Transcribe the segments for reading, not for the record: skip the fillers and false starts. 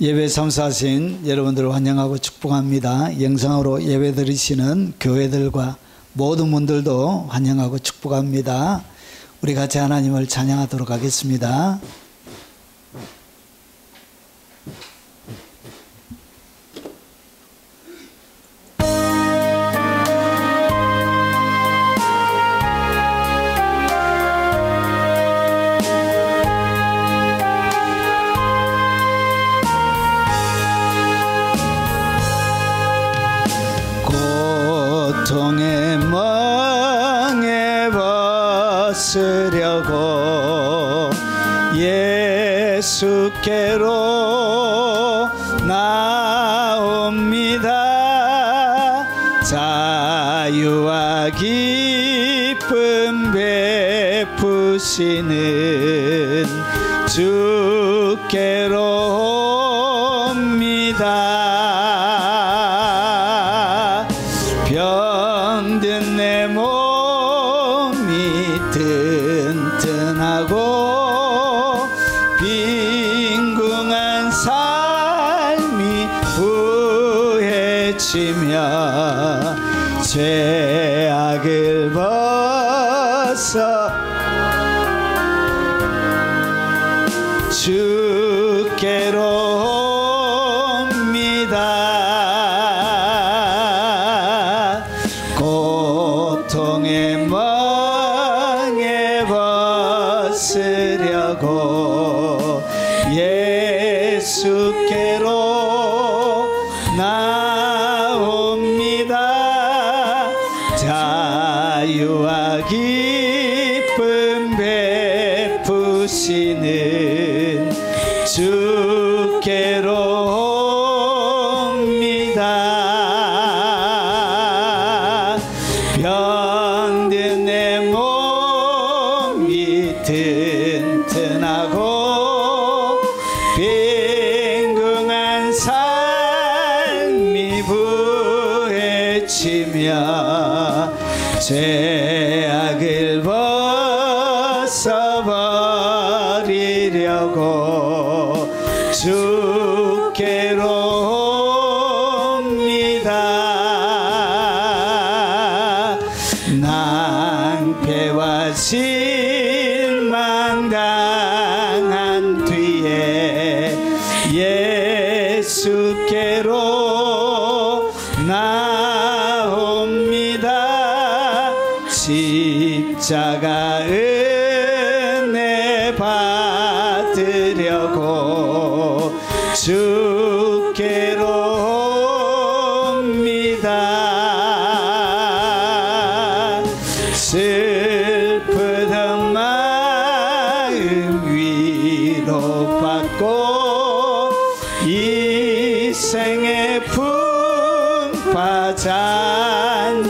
예배 참석하신 여러분들을 환영하고 축복합니다. 영상으로 예배 드리시는 교회들과 모든 분들도 환영하고 축복합니다. 우리 같이 하나님을 찬양하도록 하겠습니다. 고통에 멍에 벗으려고 예수께로 나옵니다. 자유와 기쁨 베푸시는 주께로 옵니다. 병든 내 몸이 튼튼하고 빈궁한 삶이 부해치며 죄악을 벗어 주께로 옵니다. 고통에 멍에 벗으려고 예수께로 나옵니다. 자유와 기쁨 베푸시는 주께로 옵니다. 병든 내 몸이 튼튼하고 빈궁한 삶이 부해치며 죄악을 벗어버리려고 주께로 옵니다. 낭패와 실망 당한 뒤에 예수께로 나옵니다. 십자가 은혜 받으려고 주께로 옵니다. 슬프던 마음 위로받고 이 생의 풍파 잔잔하며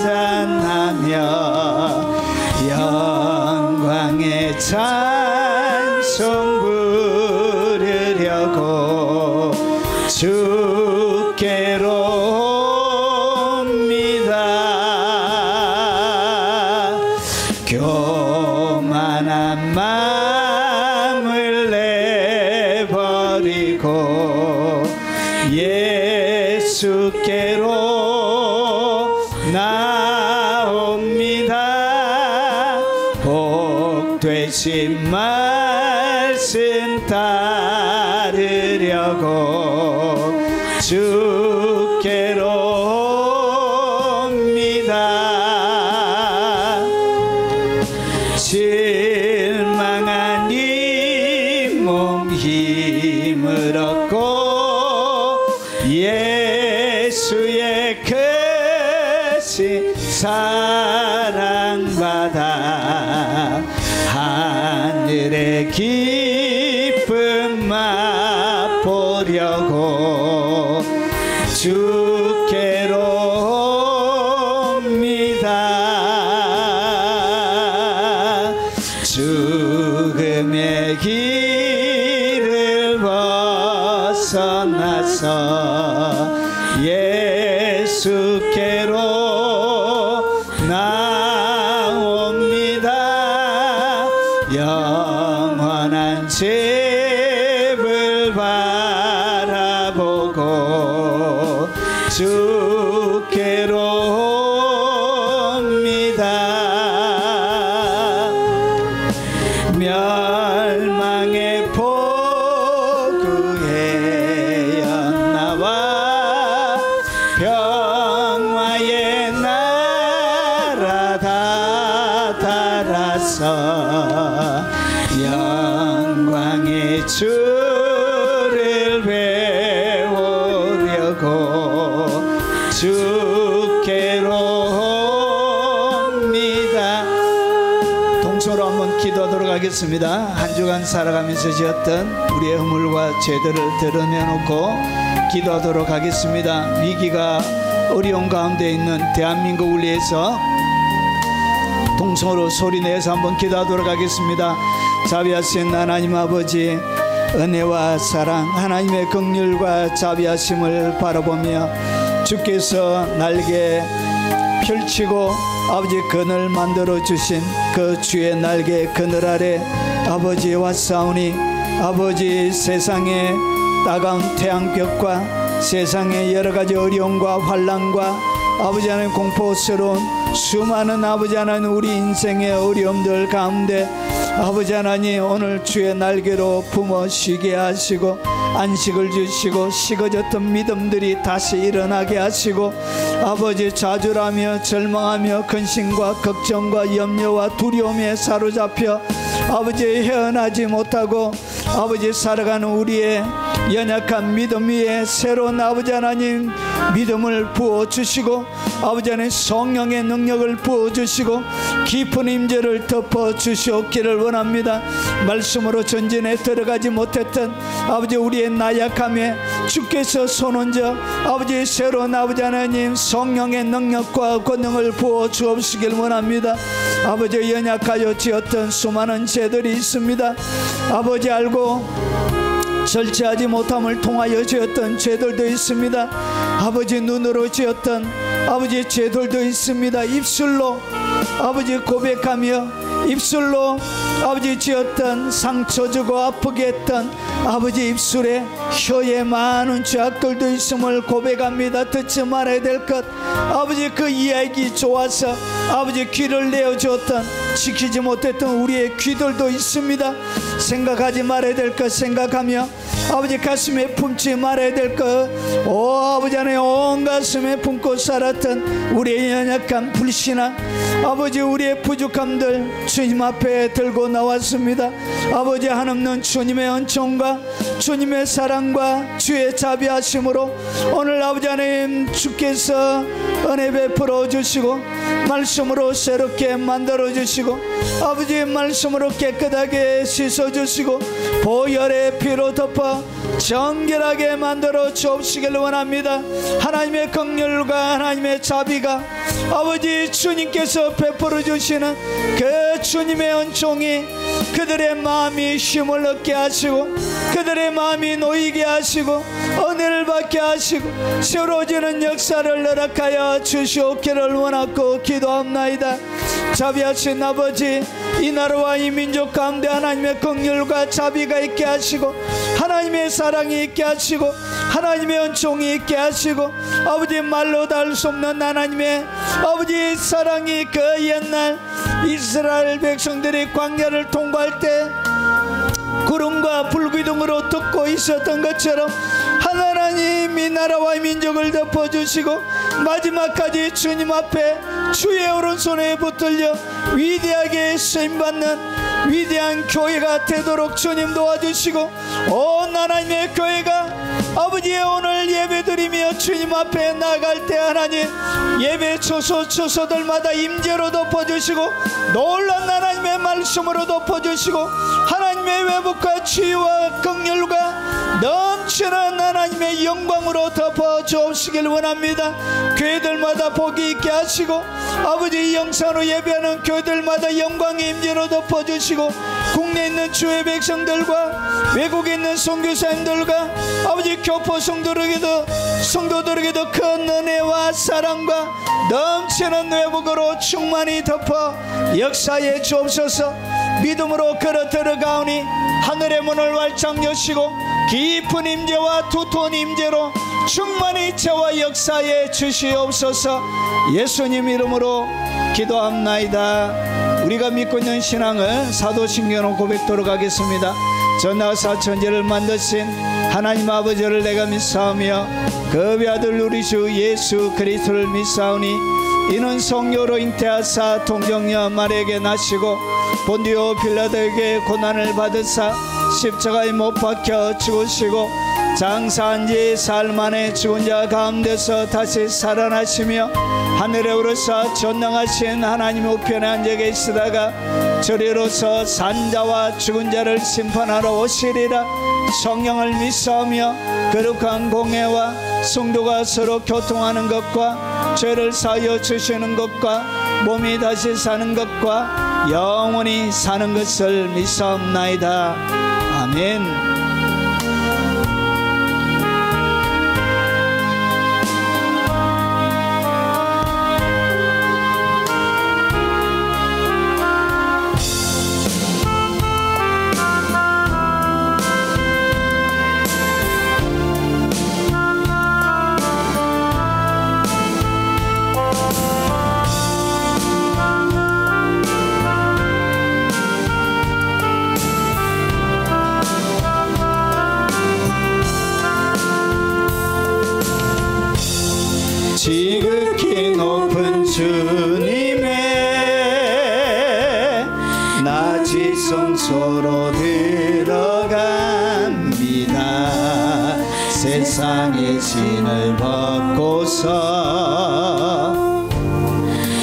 영광의 찬송 부르려고 주께로 옵니다. 교만한 마음을 내버리고 예수께로 나옵니다. 복 되신 말씀 따르려고 주께로 옵니다. 실망한 이 몸 힘을 얻고 예수의 크신 사랑받아 하늘의 기쁨 맛보려고 주께로 옵니다. 죽음의 길을 벗어나서 예수께로 나옵니다. 영원한 집을 바라 주께로 옵니다. 멸망의 포구에 나와 평화의 나라 다다라서 영광의 주를 배우려고 주께로 옵니다. 동서로 한번 기도하도록 하겠습니다. 한 주간 살아가면서 지었던 우리의 허물과 죄들을 드러내놓고 기도하도록 하겠습니다. 위기가 어려운 가운데 있는 대한민국을 위해서 동성으로 소리내서 한번 기도하도록 하겠습니다. 자비하신 하나님 아버지, 은혜와 사랑, 하나님의 긍휼과 자비하심을 바라보며 주께서 날개 펼치고 아버지 그늘 만들어 주신 그 주의 날개 그늘 아래 아버지 왔사오니 아버지 세상의 따가운 태양볕과 세상의 여러가지 어려움과 환난과 아버지 하나님 공포스러운 수많은 아버지 하나님 우리 인생의 어려움들 가운데 아버지 하나님 오늘 주의 날개로 품어 쉬게 하시고 안식을 주시고 식어졌던 믿음들이 다시 일어나게 하시고 아버지 좌절하며 절망하며 근심과 걱정과 염려와 두려움에 사로잡혀 아버지 헤어나지 못하고 아버지 살아가는 우리의 연약한 믿음 위에 새로운 아버지 하나님 믿음을 부어주시고 아버지 하나님 성령의 능력을 부어주시고 깊은 임재를 덮어주시옵기를 원합니다. 말씀으로 전진에 들어가지 못했던 아버지 우리의 나약함에 주께서 손얹어 아버지 새로운 아버지 하나님 성령의 능력과 권능을 부어주옵시길 원합니다. 아버지 연약하여 지었던 수많은 죄들이 있습니다. 아버지 알고 절제하지 못함을 통하여 지었던 죄들도 있습니다. 아버지 눈으로 지었던 아버지 죄들도 있습니다. 입술로 아버지 고백하며 입술로 아버지 지었던 상처 주고 아프게 했던 아버지 입술에 혀에 많은 죄악들도 있음을 고백합니다. 듣지 말아야 될 것 아버지 그 이야기 좋아서 아버지 귀를 내어주었던 지키지 못했던 우리의 귀들도 있습니다. 생각하지 말아야 될 것 생각하며 아버지 가슴에 품지 말아야 될 것 오 아버지 하나님 온 가슴에 품고 살았던 우리의 연약한 불신앙 아버지 우리의 부족함들 주님 앞에 들고 나왔습니다. 아버지 한없는 주님의 은총과 주님의 사랑과 주의 자비하심으로 오늘 아버지 하나님 주께서 은혜 베풀어 주시고 말씀으로 새롭게 만들어 주시고 아버지의 말씀으로 깨끗하게 씻어 주시고 보혈의 피로 덮어 정결하게 만들어 주옵시길 원합니다. 하나님의 긍휼과 하나님의 자비가 아버지 주님께서 베풀어 주시는 그 주님의 은총이 그들의 마음이 힘을 얻게 하시고 그들의 마음이 놓이게 하시고 은혜를 받게 하시고 새로워지는 역사를 허락하여 주시옵기를 원하고 기도합나이다. 자비하신 아버지 이 나라와 이 민족 가운데 하나님의 긍휼과 자비가 있게 하시고 하나님의 사랑이 있게 하시고 하나님의 은총이 있게 하시고 아버지 말로 다 할 수 없는 하나님의 아버지 사랑이 그 옛날 이스라엘 백성들이 광야를 통과할 때 구름과 불기둥으로 덮고 있었던 것처럼 하나님 이 나라와 이 민족을 덮어주시고 마지막까지 주님 앞에 주의 오른손에 붙들려 위대하게 쓰임받는 위대한 교회가 되도록 주님 도와주시고 온 하나님의 교회가 아버지의 오늘 예배드리며 주님 앞에 나갈 때 하나님 예배 처소들마다 임재로 덮어주시고 놀란 하나님의 말씀으로 덮어주시고 하나님의 회복과 치유와 긍휼과 넘치는 하나님의 영광으로 덮어주시길 원합니다. 교회들마다 복이 있게 하시고 아버지 영상으로 예배하는 교회들마다 영광의 임재로 덮어주시고 국내에 있는 주의 백성들과 외국에 있는 선교사님들과 아버지 교포 성도들에게도 큰 은혜와 사랑과 넘치는 회복으로 충만히 덮어 역사에 주옵소서. 믿음으로 걸어 들어가오니 하늘의 문을 활짝 여시고 깊은 임재와 두터운 임재로 충만히 저와 역사에 주시옵소서. 예수님 이름으로 기도합나이다. 우리가 믿고 있는 신앙을 사도신경으로 고백토록 하겠습니다. 전나사 천지를 만드신 하나님 아버지를 내가 믿사오며 그 아들 우리 주 예수 그리스도를 믿사오니 이는 성령으로 잉태하사 동정녀 마리아에게 나시고 본디오 빌라도에게 고난을 받으사 십자가에 못 박혀 죽으시고 장사한 지 사흘 만에 죽은 자 가운데서 다시 살아나시며 하늘에 오르사 전능하신 하나님 우편에 앉아 계시다가 저리로서 산자와 죽은 자를 심판하러 오시리라. 성령을 믿사오며 거룩한 공회와 성도가 서로 교통하는 것과 죄를 사하여 주시는 것과 몸이 다시 사는 것과 영원히 사는 것을 믿사옵나이다. 아멘. 지극히 높은 주님의 낮이 성소로 들어갑니다. 세상의 진을 벗고서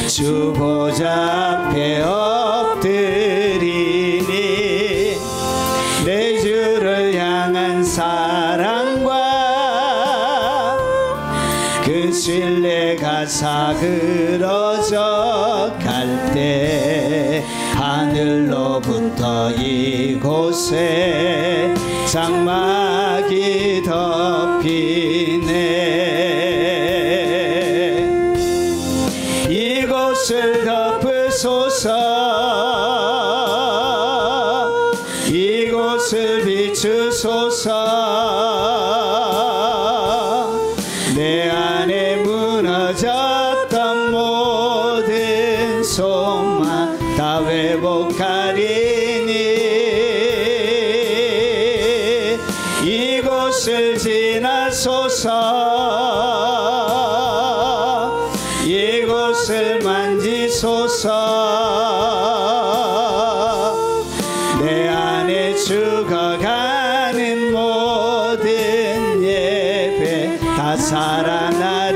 주 보좌 앞에 엎드리니 내 주를 향한 사랑과 그 신뢰가 사그러져 갈 때 하늘로부터 이곳에 장막이 덮이네. 이곳을 덮으소서. 이곳을 비추소서. 내 안에 무너졌던 모든 소망 다 회복하리니 이곳을 지나소서. 이곳을 만지소서. 내 안에 죽어가는 모든 예배 다 살아나리라.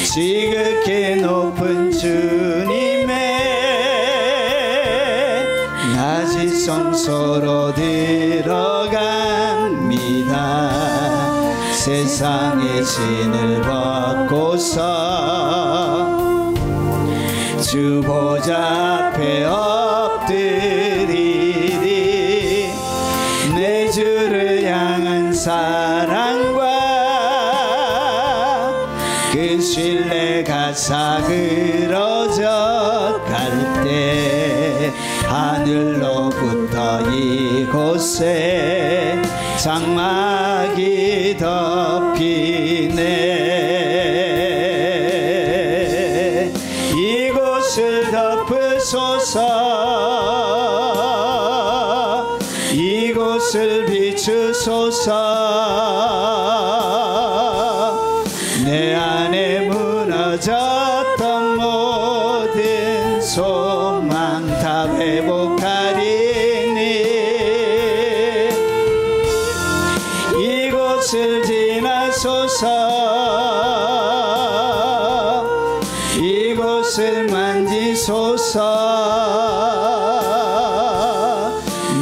지극히 높은 주님의 낮이 성소로 들어갑니다. 세상의 진을 벗고서 주 보좌 앞에 엎드리리. 내 주를 향한 사랑과 그 신뢰가 사그러져 갈 때 하늘로부터 이곳에 장막이 덮이네. 이곳을 덮으소서. 이곳을 비추소서. 내 안에 무너졌던 모든 소망 다 회복하리니 이곳을 지나소서. 이곳을 만지소서.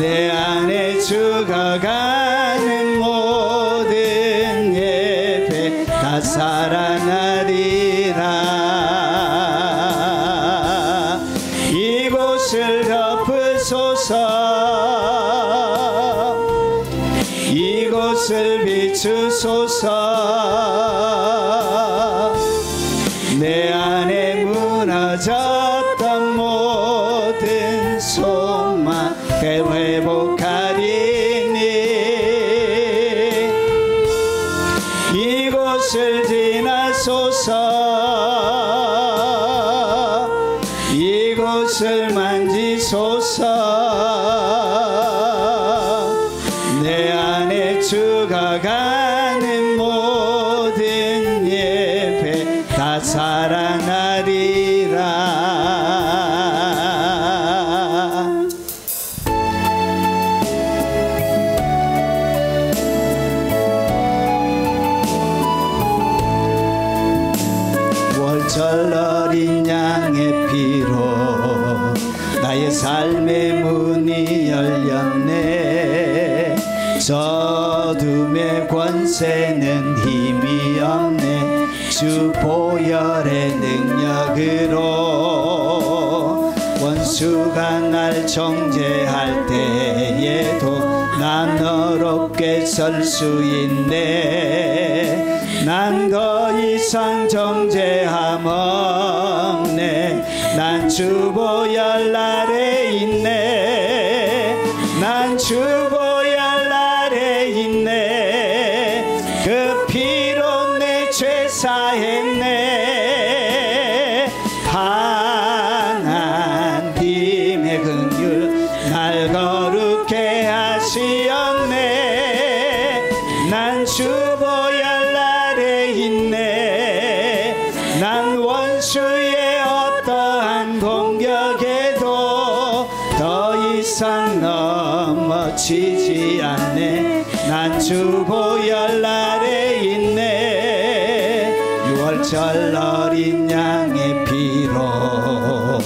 내 안에 죽어가는 모든 예배 다 살아나리라. 이곳을 덮으소서. 이곳을 비추소서. 내 안에 무너졌던 모든 소망 회복하리니 나가는 모든 예배 다 사랑하리라. 월절 어린 양의 피로 나의 삶의 문이 열렸네. 어둠의 권세는 힘이 없네. 주 보혈의 능력으로 원수가 날 정죄할 때에도 난 어렵게 설 수 있네. 난 더 이상 정죄함 없네. 난 주 보혈 아래 있네. 난 주 보혈 아래 있네. 그 피로 내 죄 사했네. 하나님의 긍휼 날 거룩해 하시었네. 난 주 보혈 아래 있네. 난 원수의 어떠한 공격에도 더 이상 넘어지지 않네. 난 주 보혈 아래 있네. 유월절 어린 양의 피로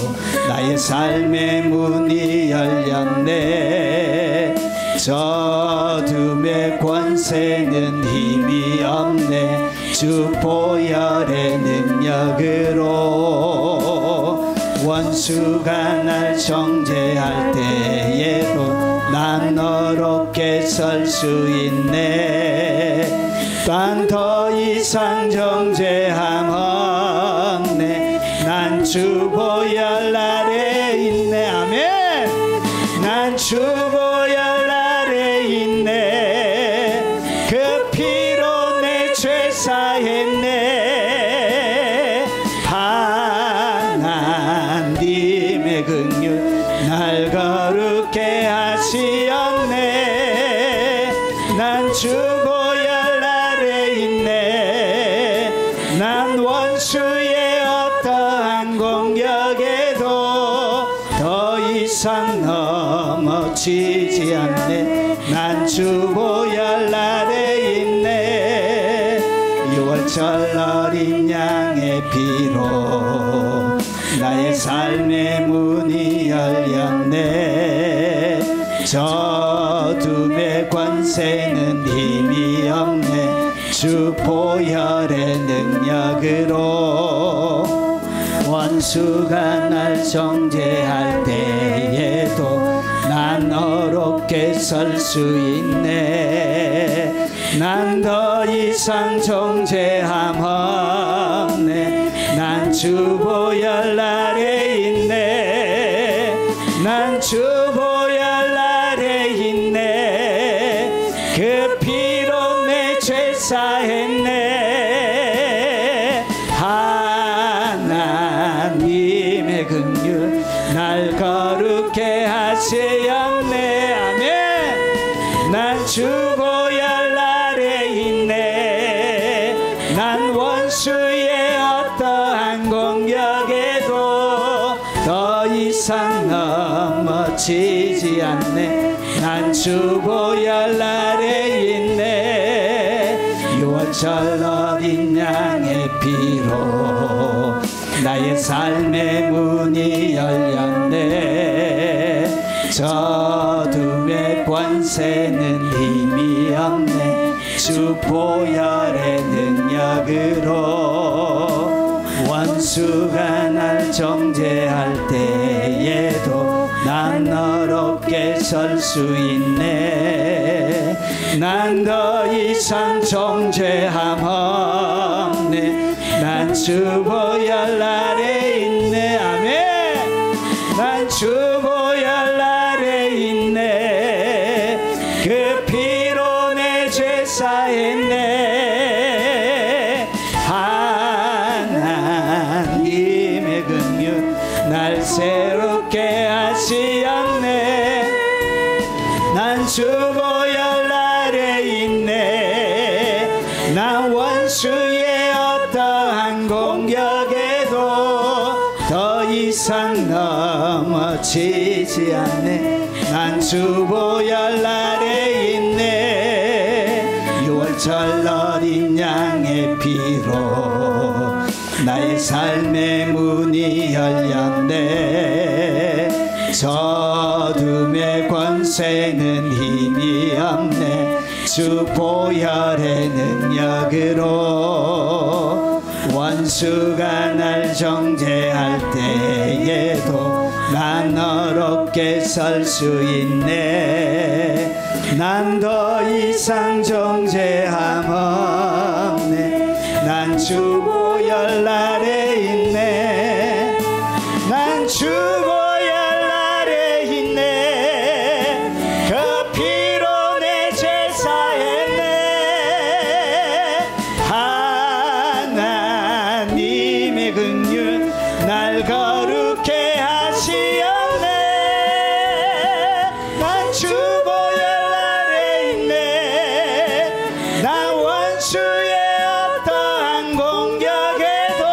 나의 삶의 문이 열렸네. 어둠의 권세는 힘이 없네. 주 보혈의 능력으로 원수가 날 정죄할 때에도 난 어렵게 설 수 있네. 난 더 이상 정죄함 없네. 난 주 보혈 아래 있네. 아멘. 난 주 보혈 아래 있네. 그 피로 내 죄 사했네. 하나님의 긍휼 날 거룩해 하시었네. 난 주 보혈 아래 있네. 난 원수의 어떠한 공격에도 더 이상 넘어지지 않네. 난 주 보혈 아래 있네. 유월절 어린 양의 피로 나의 삶의 문이 열렸네. 어둠의 권세는 힘이 없네. 주 보혈의 능력으로 원수가 날 정죄할 때에도 난 어렵게 설 수 있네. 난 더 이상 정죄함 없네. 난 주 보혈 아래 있네. 난 주 보혈 아래 있네. 그 피로 내 죄 사했네. 하나님의 긍휼 날 거룩해 하시었네. 아멘. 난 주 보혈 아래 있네. 난 원수의 어떠한 공격에도 더 이상 넘어지지 않네. 난 주 보혈 아래 있네. 유월절 어린 양의 피로 나의 삶의 문이 열렸네. 어둠의 권세는 힘이 없네. 주 보혈의 능력으로 원수가 날 정죄할 때에도 난 어렵게 설 수 있네. 난 더 이상 정죄함 없네. 난 주 보혈 아래 있네. 아멘. 난 주 보혈 아래 있네. 그 피로 내 죄 사했네. 하나님의 긍휼 날 새롭게 하시었네. 난 주 보혈 아래 있네. 지지 않네. 난 주보혈 아래 있네. 6월절 어린 양의 피로 나의 삶의 문이 열렸네. 어둠의 권세는 힘이 없네. 주 보혈의 능력으로 원수가 날 정죄할 때에도 난 어렵게 설 수 있네. 난 더 이상 정죄함 없네. 난 주 보혈 아래 있네. 난 주 보혈 아래 있네. 그 피로 내 제사했네. 하나님의 긍휼 날 거룩해 하시었네. 난 주 보혈 아래 있네. 난 원수의 어떠한 공격에도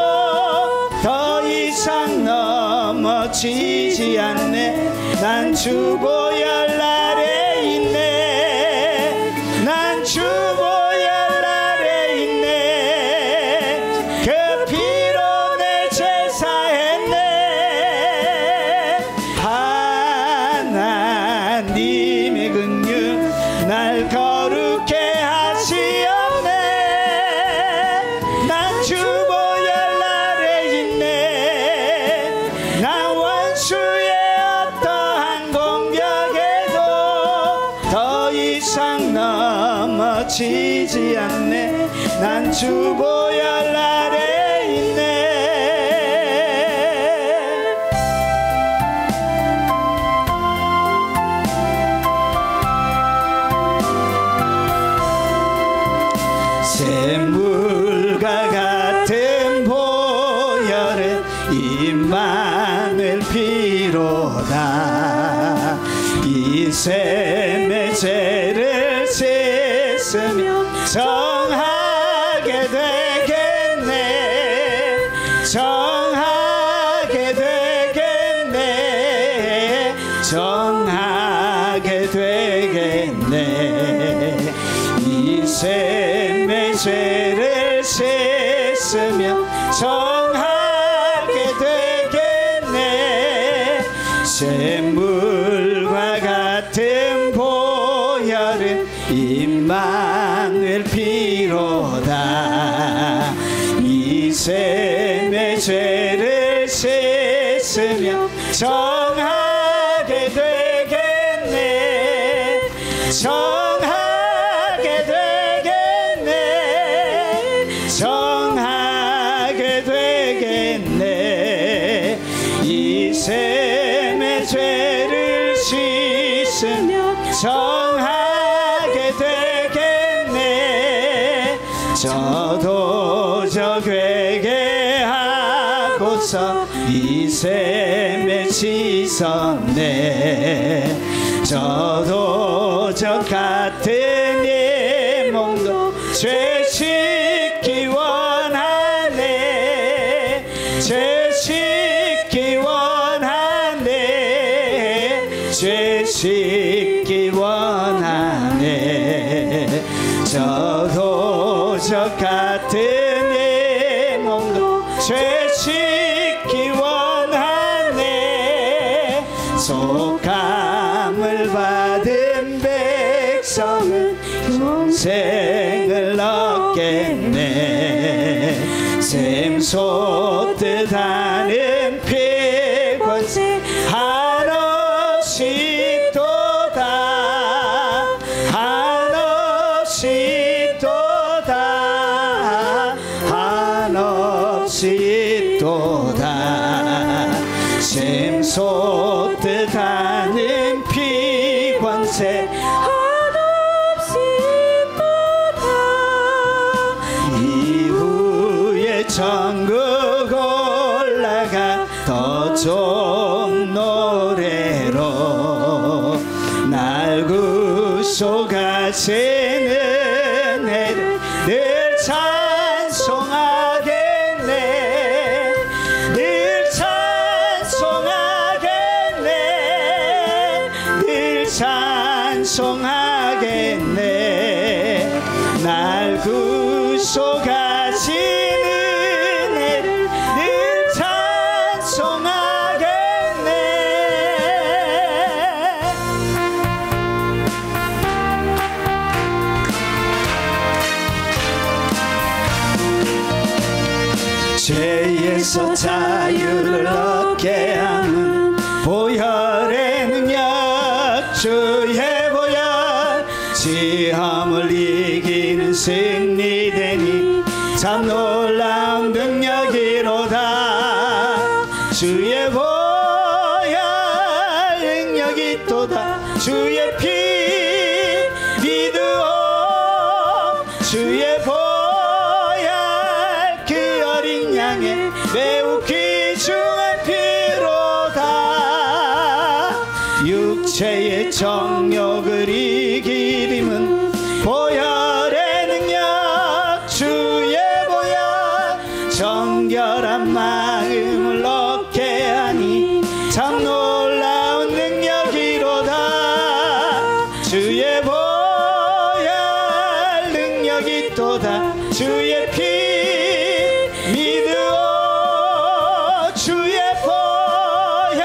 더 이상 넘어지지 않네. 난 주 보혈 아래 있네. 난 주 보혈 아래 있네. 그 피로 내 제사했네. 하나님의 긍휼 날 거룩해 하시었네. 난 주 보혈 아래 있네. 난 원수의 어떠한 공격에도 더 이상 넘어지지 않네. 난 주 보혈 아래 있네. 샘물과 같은 보혈은 임마누엘 피로다. 이 샘의 죄를 씻으며 정하게 되겠네. 정하게 되겠네. 정하게 되겠네. 이 샘의 죄를 씻으며 정하게 되겠네. 샘물과 같은 보혈은 임마누엘 피로다. 이 샘의 죄를 씻으며 정하게 되겠네. 정하게 되겠네. 정하게 되겠네. 이 샘의 죄를 씻으며 정하게 되겠네. 저도 저 회개하고서 이 샘에 씻었네. 저도 저 같은 이 몸도 죄 씻기 원하네. 죄 씻기 원하네. 죄 씻기 원하네. 저도 저 같은 이 몸도 죄 씻기 원하네. 속함을 받은 백성은 영생을 얻겠네. 샘 솟듯 하는 피 권세 한없이 또다. 한없이 또다. 한없이 또다. 샘 솟듯 하는 피 권세 한없이 또다. 이후에 천국 올라가 더 좋은 노래로 날 구속하시는 은혜를 늘 찬송하겠네. 늘 찬송하겠네. 찬송하겠네. 날 구속하신 은혜를 늘 찬송하겠네. 죄에서 자유를 얻게 하는 보혈의 능력, 주의 보혈, 시험을 이기는 승리되니 참 놀라운 능력이로다. 주의 보혈 능력이 또다. 주의 피 믿으오. 주의 보혈 그 어린 양의 매우 귀중한 피로다. 육체의 정욕을 이기림은 보혈의 능력, 주의 보혈, 정결한 마음을 얻게 하니 참 놀라운 능력이로다. 주의 보혈 능력이 또다. 주의 피 믿으오. 주의 보혈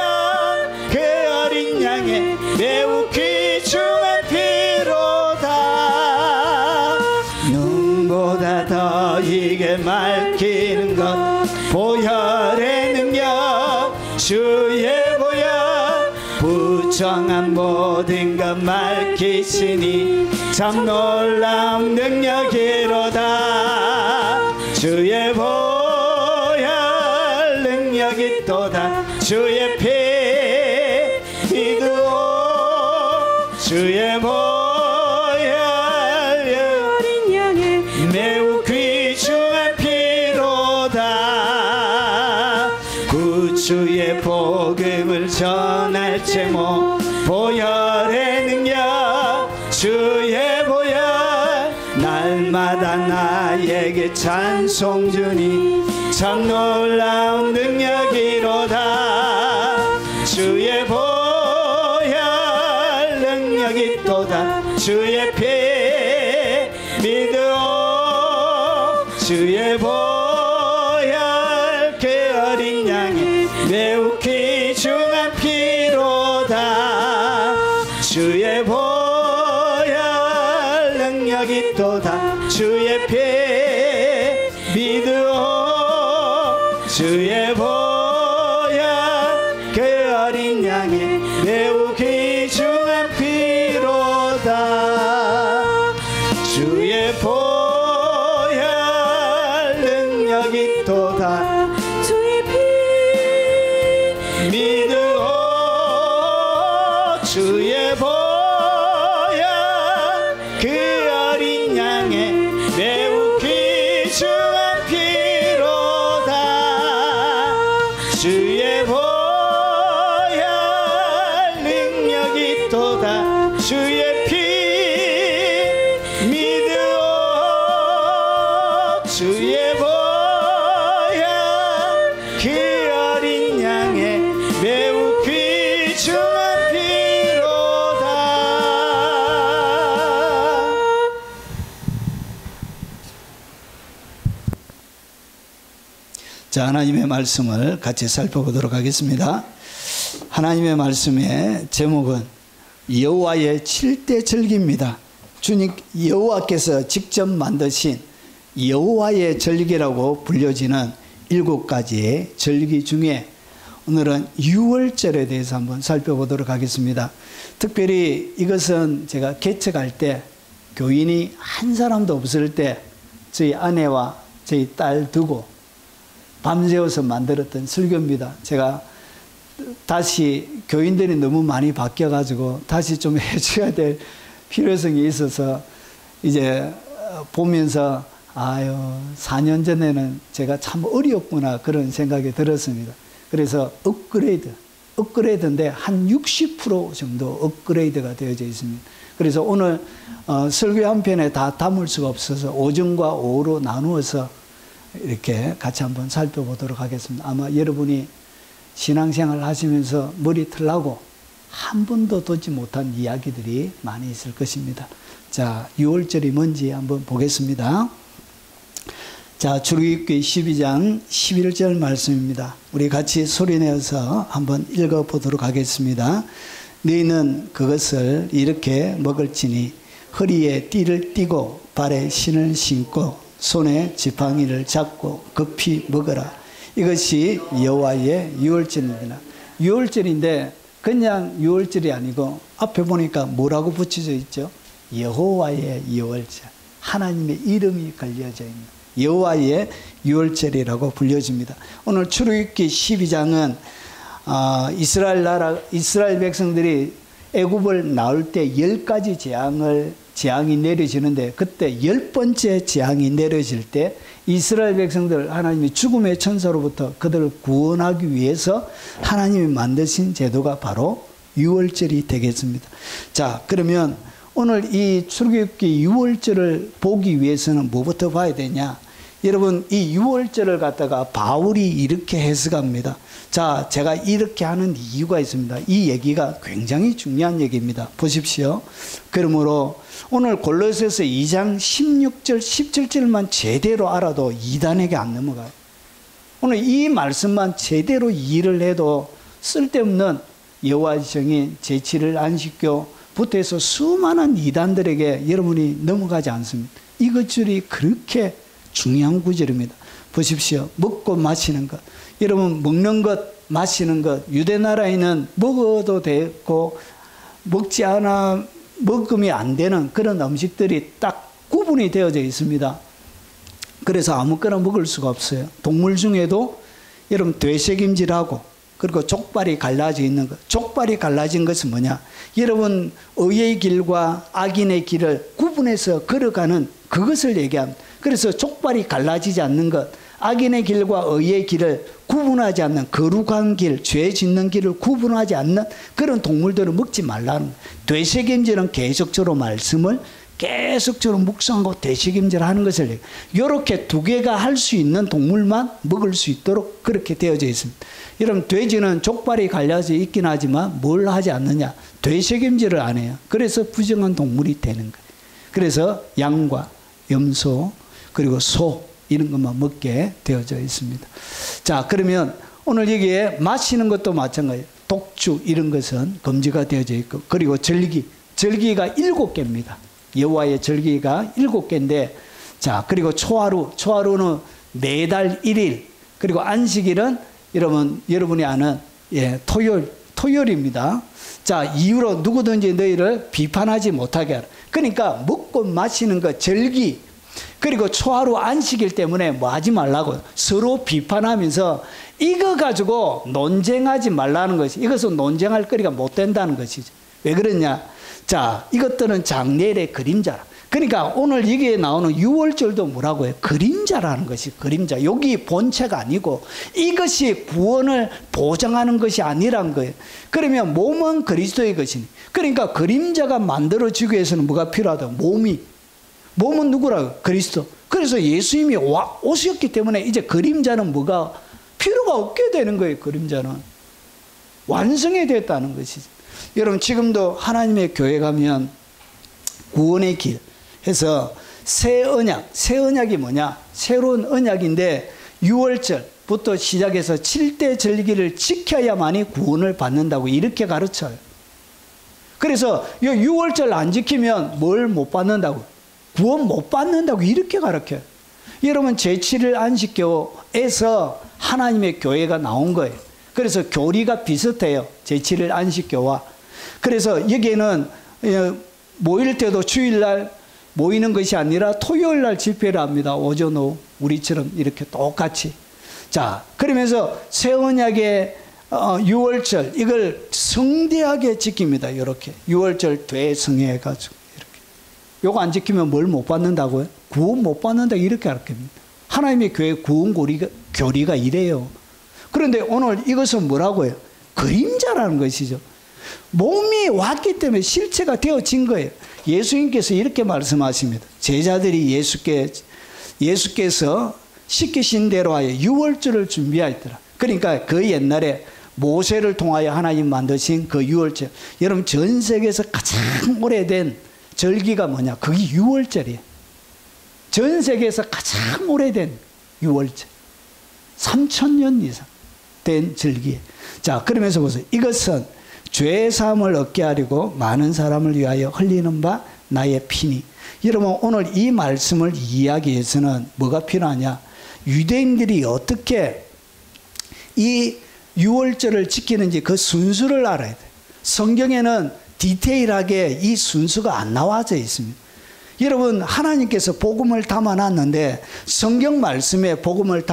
그 어린 양의 매우 귀중한 피로다. 눈보다 더 이게 맑히는 것 보혈의 능력, 주의 보혈, 부정한 모든 것 맑히시니 참 놀라운 능력이로다. 주의 보혈 능력이 또다. 주의 피 믿으오. 주의 보혈 어린 양의 매우 귀중한 피로다. 구주의 복음을 전할 제목 보혈의 능력, 주의 보혈, 날마다 나에게 찬송 주니 참 놀라운 능력이로다. 주의 보혈 능력이 또다. 주의 피 믿으오. 주의 보혈 그 어린 양의 매우 귀중한 피로다. 주의 보혈 능력이 또다. 주의 피 믿으오. 주의 보혈 그 어린 양의 매우 귀중한 피로다. 주의 보혈 능력이 또다. 주의 피 믿으오. 주의 보혈 그 어린 양의 매우 귀중한 피로다. 주의 보혈 능력이 또다. 주의 피 믿으오. 주의 보혈 그 어린 양의 매우 귀중한 피로다. 자, 하나님의 말씀을 같이 살펴보도록 하겠습니다. 하나님의 말씀의 제목은 여호와의 7대 절기입니다. 주님 여호와께서 직접 만드신 여호와의 절기라고 불려지는 7가지의 절기 중에 오늘은 유월절에 대해서 한번 살펴보도록 하겠습니다. 특별히 이것은 제가 개척할 때 교인이 한 사람도 없을 때 저희 아내와 저희 딸 두고 밤새워서 만들었던 설교입니다. 제가 다시 교인들이 너무 많이 바뀌어가지고 다시 좀 해줘야 될 필요성이 있어서 이제 보면서 아유 4년 전에는 제가 참 어려웠구나 그런 생각이 들었습니다. 그래서 업그레이드인데 한 60% 정도 업그레이드가 되어져 있습니다. 그래서 오늘 설교 한 편에 다 담을 수가 없어서 오전과 오후로 나누어서 이렇게 같이 한번 살펴보도록 하겠습니다. 아마 여러분이 신앙생활 하시면서 머리 틀라고 한 번도 듣지 못한 이야기들이 많이 있을 것입니다. 자, 유월절이 뭔지 한번 보겠습니다. 자, 출애굽기 12장 11절 말씀입니다. 우리 같이 소리내어서 한번 읽어보도록 하겠습니다. 너희는 그것을 이렇게 먹을지니 허리에 띠를 띠고 발에 신을 신고 손에 지팡이를 잡고 급히 먹어라. 이것이 여호와의 유월절입니다. 유월절인데 그냥 유월절이 아니고 앞에 보니까 뭐라고 붙여져 있죠? 여호와의 유월절. 하나님의 이름이 걸려져 있는 여호와의 유월절이라고 불려집니다. 오늘 출애굽기 12장은 이스라엘 백성들이 애굽을 나올 때 10가지 재앙이 내려지는데 그때 10번째 재앙이 내려질 때 이스라엘 백성들 하나님이 죽음의 천사로부터 그들을 구원하기 위해서 하나님이 만드신 제도가 바로 유월절이 되겠습니다. 자, 그러면 오늘 이 출애굽기 유월절을 보기 위해서는 뭐부터 봐야 되냐? 여러분, 이 유월절을 갖다가 바울이 이렇게 해석합니다. 자, 제가 이렇게 하는 이유가 있습니다. 이 얘기가 굉장히 중요한 얘기입니다. 보십시오. 그러므로 오늘 골로새서 2장 16절 17절만 제대로 알아도 이단에게 안 넘어가요. 오늘 이 말씀만 제대로 이해를 해도 쓸데없는 여호와의 정인 제7일 안식교 부터해서 수많은 이단들에게 여러분이 넘어가지 않습니다. 이것들이 그렇게 중요한 구절입니다. 보십시오. 먹고 마시는 것. 여러분, 먹는 것, 마시는 것, 유대나라에는 먹어도 되고 먹지 않아 먹음이 안 되는 그런 음식들이 딱 구분이 되어져 있습니다. 그래서 아무거나 먹을 수가 없어요. 동물 중에도 여러분 되새김질하고 그리고 족발이 갈라져 있는 것. 족발이 갈라진 것은 뭐냐? 여러분, 의의 길과 악인의 길을 구분해서 걸어가는 그것을 얘기합니다. 그래서 족발이 갈라지지 않는 것, 악인의 길과 의의 길을 구분하지 않는 거룩한 길, 죄 짓는 길을 구분하지 않는 그런 동물들을 먹지 말라는 거예요. 되새김질은 계속적으로 말씀을 계속적으로 묵상하고 되새김질하는 것을 얘기해요. 이렇게 두 개가 할 수 있는 동물만 먹을 수 있도록 그렇게 되어져 있습니다. 여러분, 돼지는 족발이 갈려져 있긴 하지만 뭘 하지 않느냐? 되새김질을 안 해요. 그래서 부정한 동물이 되는 거예요. 그래서 양과 염소 그리고 소 이런 것만 먹게 되어져 있습니다. 자, 그러면 오늘 여기에 마시는 것도 마찬가지예요. 독주 이런 것은 금지가 되어져 있고 그리고 절기가 7개입니다. 여호와의 절기가 7개인데 자, 그리고 초하루는 매달 1일 그리고 안식일은 여러분이 아는 토요일입니다. 자, 이후로 누구든지 너희를 비판하지 못하게 하라. 그러니까 먹고 마시는 것 절기 그리고 초하루 안식일 때문에 뭐 하지 말라고 서로 비판하면서 이거 가지고 논쟁하지 말라는 것이 이것은 논쟁할 거리가 못 된다는 것이죠. 왜 그러냐? 자, 이것들은 장래의 그림자라. 그러니까 오늘 여기에 나오는 유월절도 뭐라고 해요? 그림자라는 것이 그림자. 여기 본체가 아니고 이것이 구원을 보장하는 것이 아니란 거예요. 그러면 몸은 그리스도의 것이니. 그러니까 그림자가 만들어지기 위해서는 뭐가 필요하다? 몸은 누구라고? 그리스도. 그래서 예수님이 오셨기 때문에 이제 그림자는 뭐가 필요가 없게 되는 거예요. 그림자는 완성이 됐다는 것이죠. 여러분, 지금도 하나님의 교회 가면 구원의 길 해서 새 언약이 뭐냐? 새로운 언약인데 유월절부터 시작해서 7대 절기를 지켜야만이 구원을 받는다고 이렇게 가르쳐요. 그래서 이 유월절 안 지키면 뭘 못 받는다고? 구원 못 받는다고 이렇게 가르쳐요. 여러분, 제7일 안식교에서 하나님의 교회가 나온 거예요. 그래서 교리가 비슷해요. 제7일 안식교와. 그래서 여기에는 모일 때도 주일날 모이는 것이 아니라 토요일날 집회를 합니다. 오전 오후 우리처럼 이렇게 똑같이. 자, 그러면서 새 언약의 유월절 이걸 성대하게 지킵니다. 이렇게 유월절 대성회해가지고 이렇게. 요거 안 지키면 뭘 못 받는다고요? 구원 못 받는다 이렇게 가르칩니다. 하나님의 교회 구원 교리가 이래요. 그런데 오늘 이것은 뭐라고 해요? 그림자라는 것이죠. 몸이 왔기 때문에 실체가 되어진 거예요. 예수님께서 이렇게 말씀하십니다. 제자들이 예수께서 시키신 대로 하여 유월절을 준비하였더라. 그러니까 그 옛날에 모세를 통하여 하나님 만드신 그 유월절. 여러분 전 세계에서 가장 오래된 절기가 뭐냐? 그게 유월절이에요. 전 세계에서 가장 오래된 유월절. 3000년 이상 된 절기예요. 자, 그러면서 보세요. 이것은 죄 사함을 얻게 하려고 많은 사람을 위하여 흘리는 바 나의 피니. 여러분 오늘 이 말씀을 이해하기 위해서는 뭐가 필요하냐? 유대인들이 어떻게 이 유월절을 지키는지 그 순수를 알아야 돼요. 성경에는 디테일하게 이 순수가 안 나와져 있습니다. 여러분 하나님께서 복음을 담아놨는데 성경 말씀에 복음을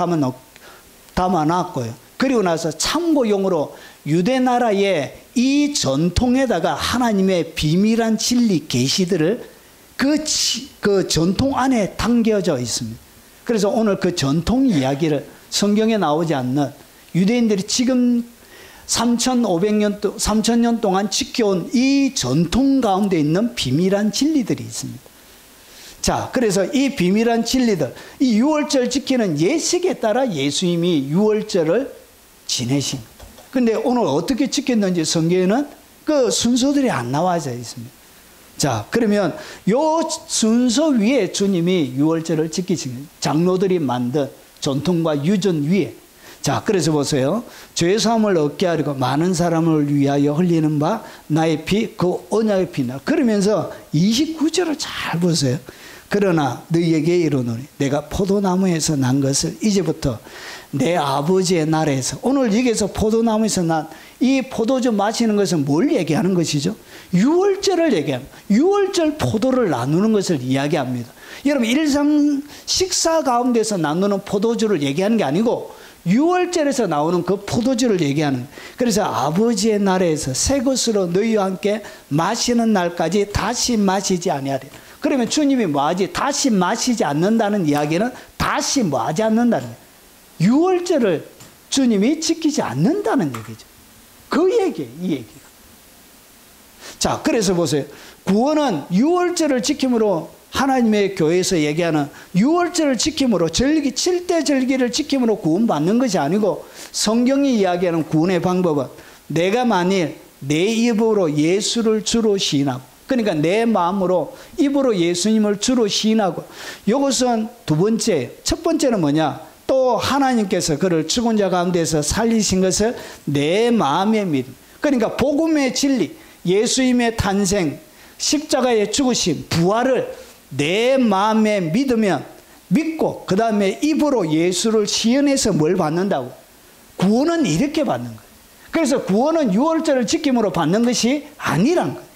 담아놨고요. 그리고 나서 참고용으로 유대 나라의 이 전통에다가 하나님의 비밀한 진리 계시들을 그 전통 안에 담겨져 있습니다. 그래서 오늘 그 전통 이야기를 성경에 나오지 않는 유대인들이 지금 3000년 동안 지켜온 이 전통 가운데 있는 비밀한 진리들이 있습니다. 자, 그래서 이 비밀한 진리들, 이 유월절 지키는 예식에 따라 예수님이 유월절을 지내신. 근데 오늘 어떻게 지켰는지 성경에는 그 순서들이 안 나와져 있습니다. 자, 그러면 요 순서 위에 주님이 유월절을 지키신 장로들이 만든 전통과 유전 위에. 자, 그래서 보세요. 죄사함을 얻게 하려고 많은 사람을 위하여 흘리는 바 나의 피, 그 언약의 피나. 그러면서 29절을 잘 보세요. 그러나 너희에게 이르노니 내가 포도나무에서 난 것을 이제부터 내 아버지의 나라에서. 오늘 여기서 포도나무에서 난 이 포도주 마시는 것은 뭘 얘기하는 것이죠? 유월절을 얘기합니다. 유월절 포도를 나누는 것을 이야기합니다. 여러분 일상 식사 가운데서 나누는 포도주를 얘기하는 게 아니고 유월절에서 나오는 그 포도주를 얘기하는 거예요. 그래서 아버지의 나라에서 새 것으로 너희와 함께 마시는 날까지 다시 마시지 아니하리라. 그러면 주님이 뭐하지? 다시 마시지 않는다는 이야기는 다시 뭐하지 않는다는 거예요. 유월절을 주님이 지키지 않는다는 얘기죠. 그 얘기예요, 이 얘기가. 자, 그래서 보세요. 구원은 유월절을 지킴으로 하나님의 교회에서 얘기하는 유월절을 지킴으로 7대 절기를 지킴으로 구원받는 것이 아니고 성경이 이야기하는 구원의 방법은 내가 만일 내 입으로 예수를 주로 시인하고, 그러니까 내 마음으로 입으로 예수님을 주로 시인하고, 이것은 두 번째. 첫 번째는 뭐냐? 또 하나님께서 그를 죽은 자 가운데서 살리신 것을 내 마음에 믿음. 그러니까 복음의 진리, 예수님의 탄생, 십자가의 죽으심, 부활을 내 마음에 믿으면, 믿고 그 다음에 입으로 예수를 시인해서 뭘 받는다고? 구원은 이렇게 받는 거예요. 그래서 구원은 유월절을 지킴으로 받는 것이 아니란 거예요.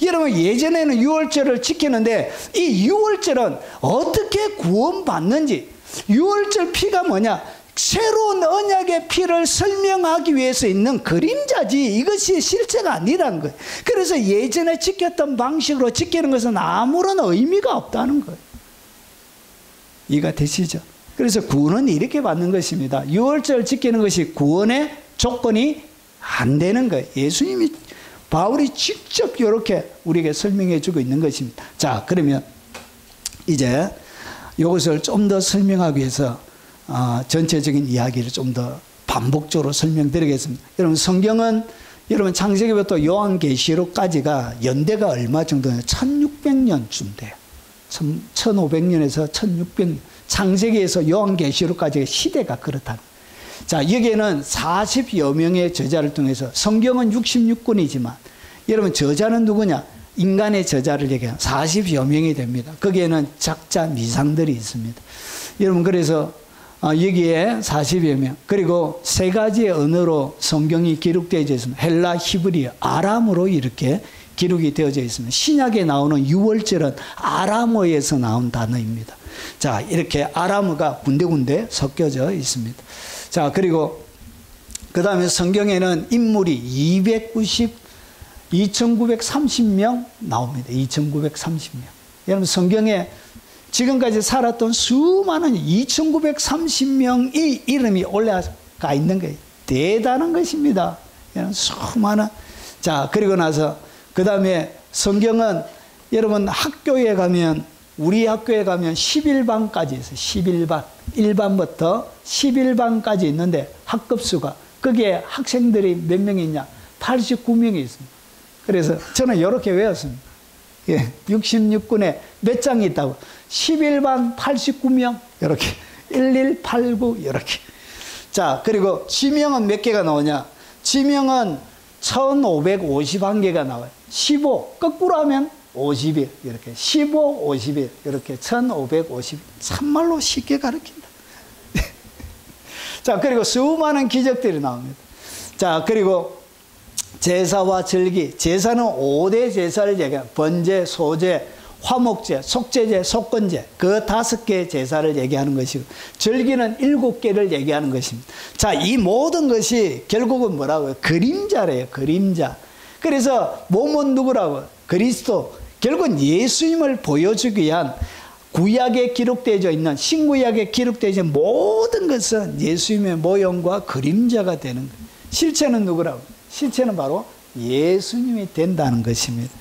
여러분 예전에는 유월절을 지키는데 이 유월절은 어떻게 구원받는지, 유월절 피가 뭐냐? 새로운 언약의 피를 설명하기 위해서 있는 그림자지 이것이 실제가 아니라는 거예요. 그래서 예전에 지켰던 방식으로 지키는 것은 아무런 의미가 없다는 거예요. 이해가 되시죠? 그래서 구원은 이렇게 받는 것입니다. 유월절 지키는 것이 구원의 조건이 안 되는 거예요. 예수님이, 바울이 직접 이렇게 우리에게 설명해 주고 있는 것입니다. 자, 그러면 이제 이것을 좀 더 설명하기 위해서 전체적인 이야기를 좀 더 반복적으로 설명드리겠습니다. 여러분 성경은 여러분 창세기부터 요한계시록까지가 연대가 얼마 정도냐? 1600년쯤 돼요. 1500년에서 1600년. 창세기에서 요한계시록까지의 시대가 그렇다. 자, 여기에는 40여 명의 저자를 통해서 성경은 66권이지만 여러분 저자는 누구냐? 인간의 저자를 얘기하면 40여 명이 됩니다. 거기에는 작자 미상들이 있습니다. 여러분 그래서 여기에 40여 명, 그리고 세 가지의 언어로 성경이 기록되어 있습니다. 헬라, 히브리어, 아람어로 이렇게 기록이 되어져 있습니다. 신약에 나오는 유월절은 아람어에서 나온 단어입니다. 자, 이렇게 아람어가 군데군데 섞여져 있습니다. 자, 그리고 그 다음에 성경에는 인물이 2930명 나옵니다. 2930명. 여러분 성경에 지금까지 살았던 수많은 2930명의 이름이 올라가 있는 거예요. 대단한 것입니다. 여러분 수많은. 자, 그리고 나서 그 다음에 성경은 여러분 학교에 가면, 우리 학교에 가면 11반까지 있어요. 11반. 1반부터 11반까지 있는데 학급수가 거기에 학생들이 몇 명이 있냐? 89명이 있습니다. 그래서 저는 이렇게 외웠습니다. 예, 66군에 몇 장이 있다고? 11반 89명, 이렇게. 1189, 이렇게. 자, 그리고 지명은 몇 개가 나오냐? 지명은 1551개가 나와요. 15, 거꾸로 하면 50일, 이렇게. 15, 50일, 이렇게. 1550. 참말로 쉽게 가르친다. 자, 그리고 수많은 기적들이 나옵니다. 자, 그리고 제사와 절기. 제사는 5대 제사를 얘기해요. 번제, 소제, 화목제, 속죄제, 속건제. 그 5개의 제사를 얘기하는 것이고, 절기는 7개를 얘기하는 것입니다. 자, 이 모든 것이 결국은 뭐라고요? 그림자래요. 그림자. 그래서 몸은 누구라고? 그리스도. 결국은 예수님을 보여주기 위한 구약에 기록되어 있는, 신구약에 기록되어 있는 모든 것은 예수님의 모형과 그림자가 되는 거예요. 실체는 누구라고? 실체는 바로 예수님이 된다는 것입니다.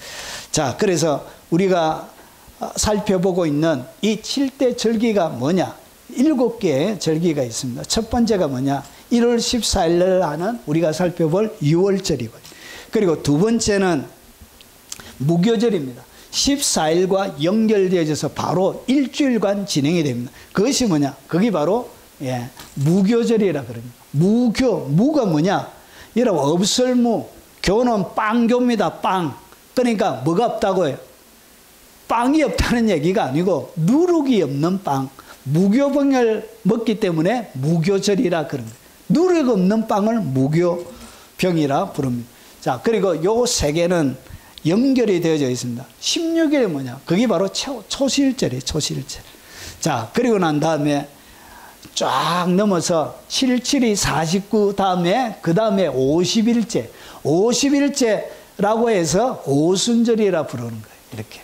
자, 그래서 우리가 살펴보고 있는 이 7대 절기가 뭐냐? 7개의 절기가 있습니다. 첫 번째가 뭐냐? 1월 14일을 하는 우리가 살펴볼 유월절이고, 그리고 두 번째는 무교절입니다. 14일과 연결되어져서 바로 일주일간 진행이 됩니다. 그것이 뭐냐? 그게 바로 무교절이라 그럽니다. 무가 뭐냐? 여러분, 없을무, 교는 빵교입니다. 빵. 그러니까 뭐가 없다고요? 빵이 없다는 얘기가 아니고 누룩이 없는 빵. 무교병을 먹기 때문에 무교절이라 그런 거예요. 누룩 없는 빵을 무교병이라 부릅니다. 자, 그리고 요 3개는 연결이 되어져 있습니다. 16일이 뭐냐? 그게 바로 초실절이에요. 초실절. 자, 그리고 난 다음에 쫙 넘어서 77이 49 다음에 그 다음에 50일째. 50일째라고 해서 오순절이라 부르는 거예요. 이렇게.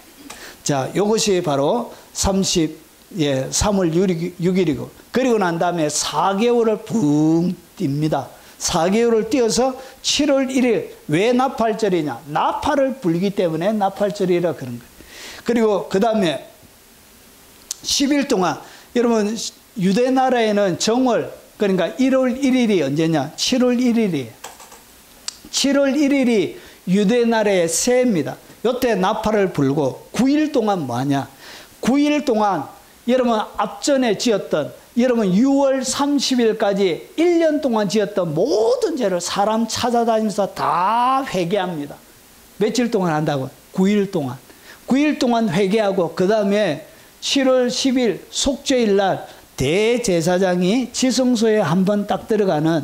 자, 요것이 바로 3월 6일이고, 그리고 난 다음에 4개월을 붕 띱니다. 4개월을 띄어서 7월 1일. 왜 나팔절이냐? 나팔을 불기 때문에 나팔절이라 그런 거예요. 그리고 그 다음에 10일 동안, 여러분, 유대 나라에는 정월, 그러니까 1월 1일이 언제냐? 7월 1일이에요. 7월 1일이 유대 나라의 새해입니다. 이때 나팔을 불고 9일 동안 뭐하냐? 9일 동안 여러분 앞전에 지었던, 여러분 6월 30일까지 1년 동안 지었던 모든 죄를 사람 찾아다니면서 다 회개합니다. 며칠 동안 한다고? 9일 동안. 9일 동안 회개하고, 그 다음에 7월 10일 속죄일 날 대제사장이 지성소에 한번 딱 들어가는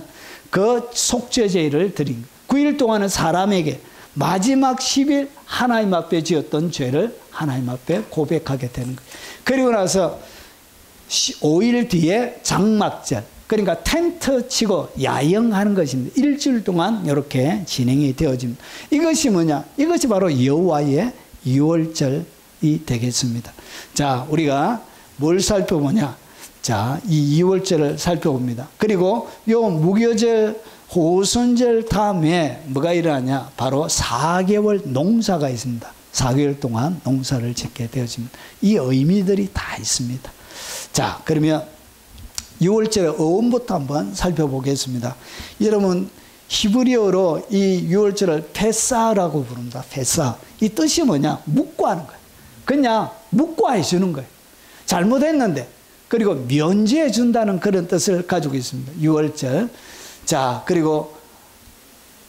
그 속죄제를 드린 거예요. 9일 동안은 사람에게, 마지막 10일 하나님 앞에 지었던 죄를 하나님 앞에 고백하게 되는 거예요. 그리고 나서 5일 뒤에 장막절, 그러니까 텐트 치고 야영하는 것입니다. 일주일 동안 이렇게 진행이 되어집니다. 이것이 뭐냐? 이것이 바로 여호와의 유월절이 되겠습니다. 자, 우리가 뭘 살펴보냐? 자, 이 2월절을 살펴봅니다. 그리고 요 무교절, 호순절 다음에 뭐가 일어나냐? 바로 4개월 농사가 있습니다. 4개월 동안 농사를 짓게 되어집니다. 이 의미들이 다 있습니다. 자, 그러면 6월절의 어원부터 한번 살펴보겠습니다. 여러분, 히브리어로 이 6월절을 페사라고 부릅니다. 페사. 이 뜻이 뭐냐? 묵과하는 거예요. 그냥 묵과해 주는 거예요. 잘못했는데, 그리고 면제해 준다는 그런 뜻을 가지고 있습니다. 6월절. 자, 그리고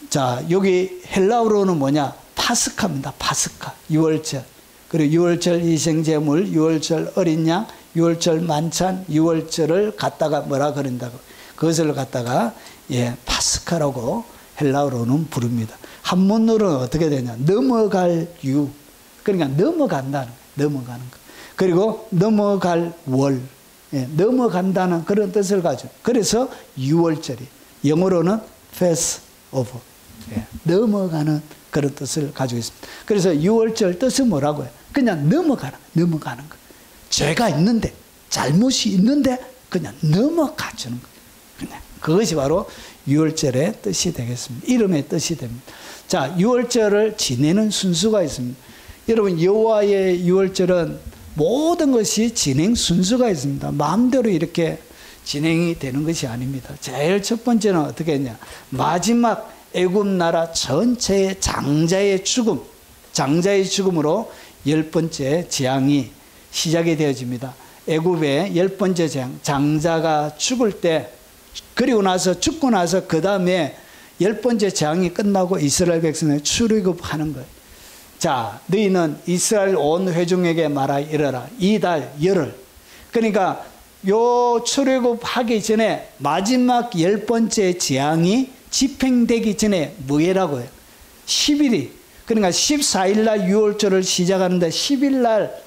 자, 여기 헬라어로는 뭐냐? 파스카입니다. 파스카. 6월절. 그리고 6월절 희생제물, 6월절 어린 양, 6월절 만찬, 6월절을 갖다가 뭐라 그런다고? 그것을 갖다가 파스카라고 헬라어로는 부릅니다. 한문으로는 어떻게 되냐? 넘어갈 유. 그러니까 넘어간다는 거예요. 넘어가는 거. 그리고 넘어갈 월. 넘어간다는 그런 뜻을 가지고. 그래서 6월절이. 영어로는 Passover. 넘어가는 그런 뜻을 가지고 있습니다. 그래서 6월절 뜻은 뭐라고요? 그냥 넘어가는 거. 죄가 있는데, 잘못이 있는데 그냥 넘어가 주는 거예요. 그냥 그것이 바로 6월절의 뜻이 되겠습니다. 이름의 뜻이 됩니다. 자, 6월절을 지내는 순수가 있습니다. 여러분, 여호와의 6월절은 모든 것이 진행 순수가 있습니다. 마음대로 이렇게 진행이 되는 것이 아닙니다. 제일 첫 번째는 어떻게 했냐? 마지막 애굽 나라 전체의 장자의 죽음으로 10번째 재앙이 시작이 되어집니다. 애굽의 10번째 재앙, 장자가 죽을 때, 그리고 나서 죽고 나서 그 다음에 10번째 재앙이 끝나고 이스라엘 백성을 출애굽하는 거예요. 자, 너희는 이스라엘 온 회중에게 말하 이르라. 이달 열흘. 그러니까 요 출애굽하기 전에 마지막 10번째 재앙이 집행되기 전에 뭐해라고 해요? 10일이. 그러니까 14일 날 유월절을 시작하는데 10일 날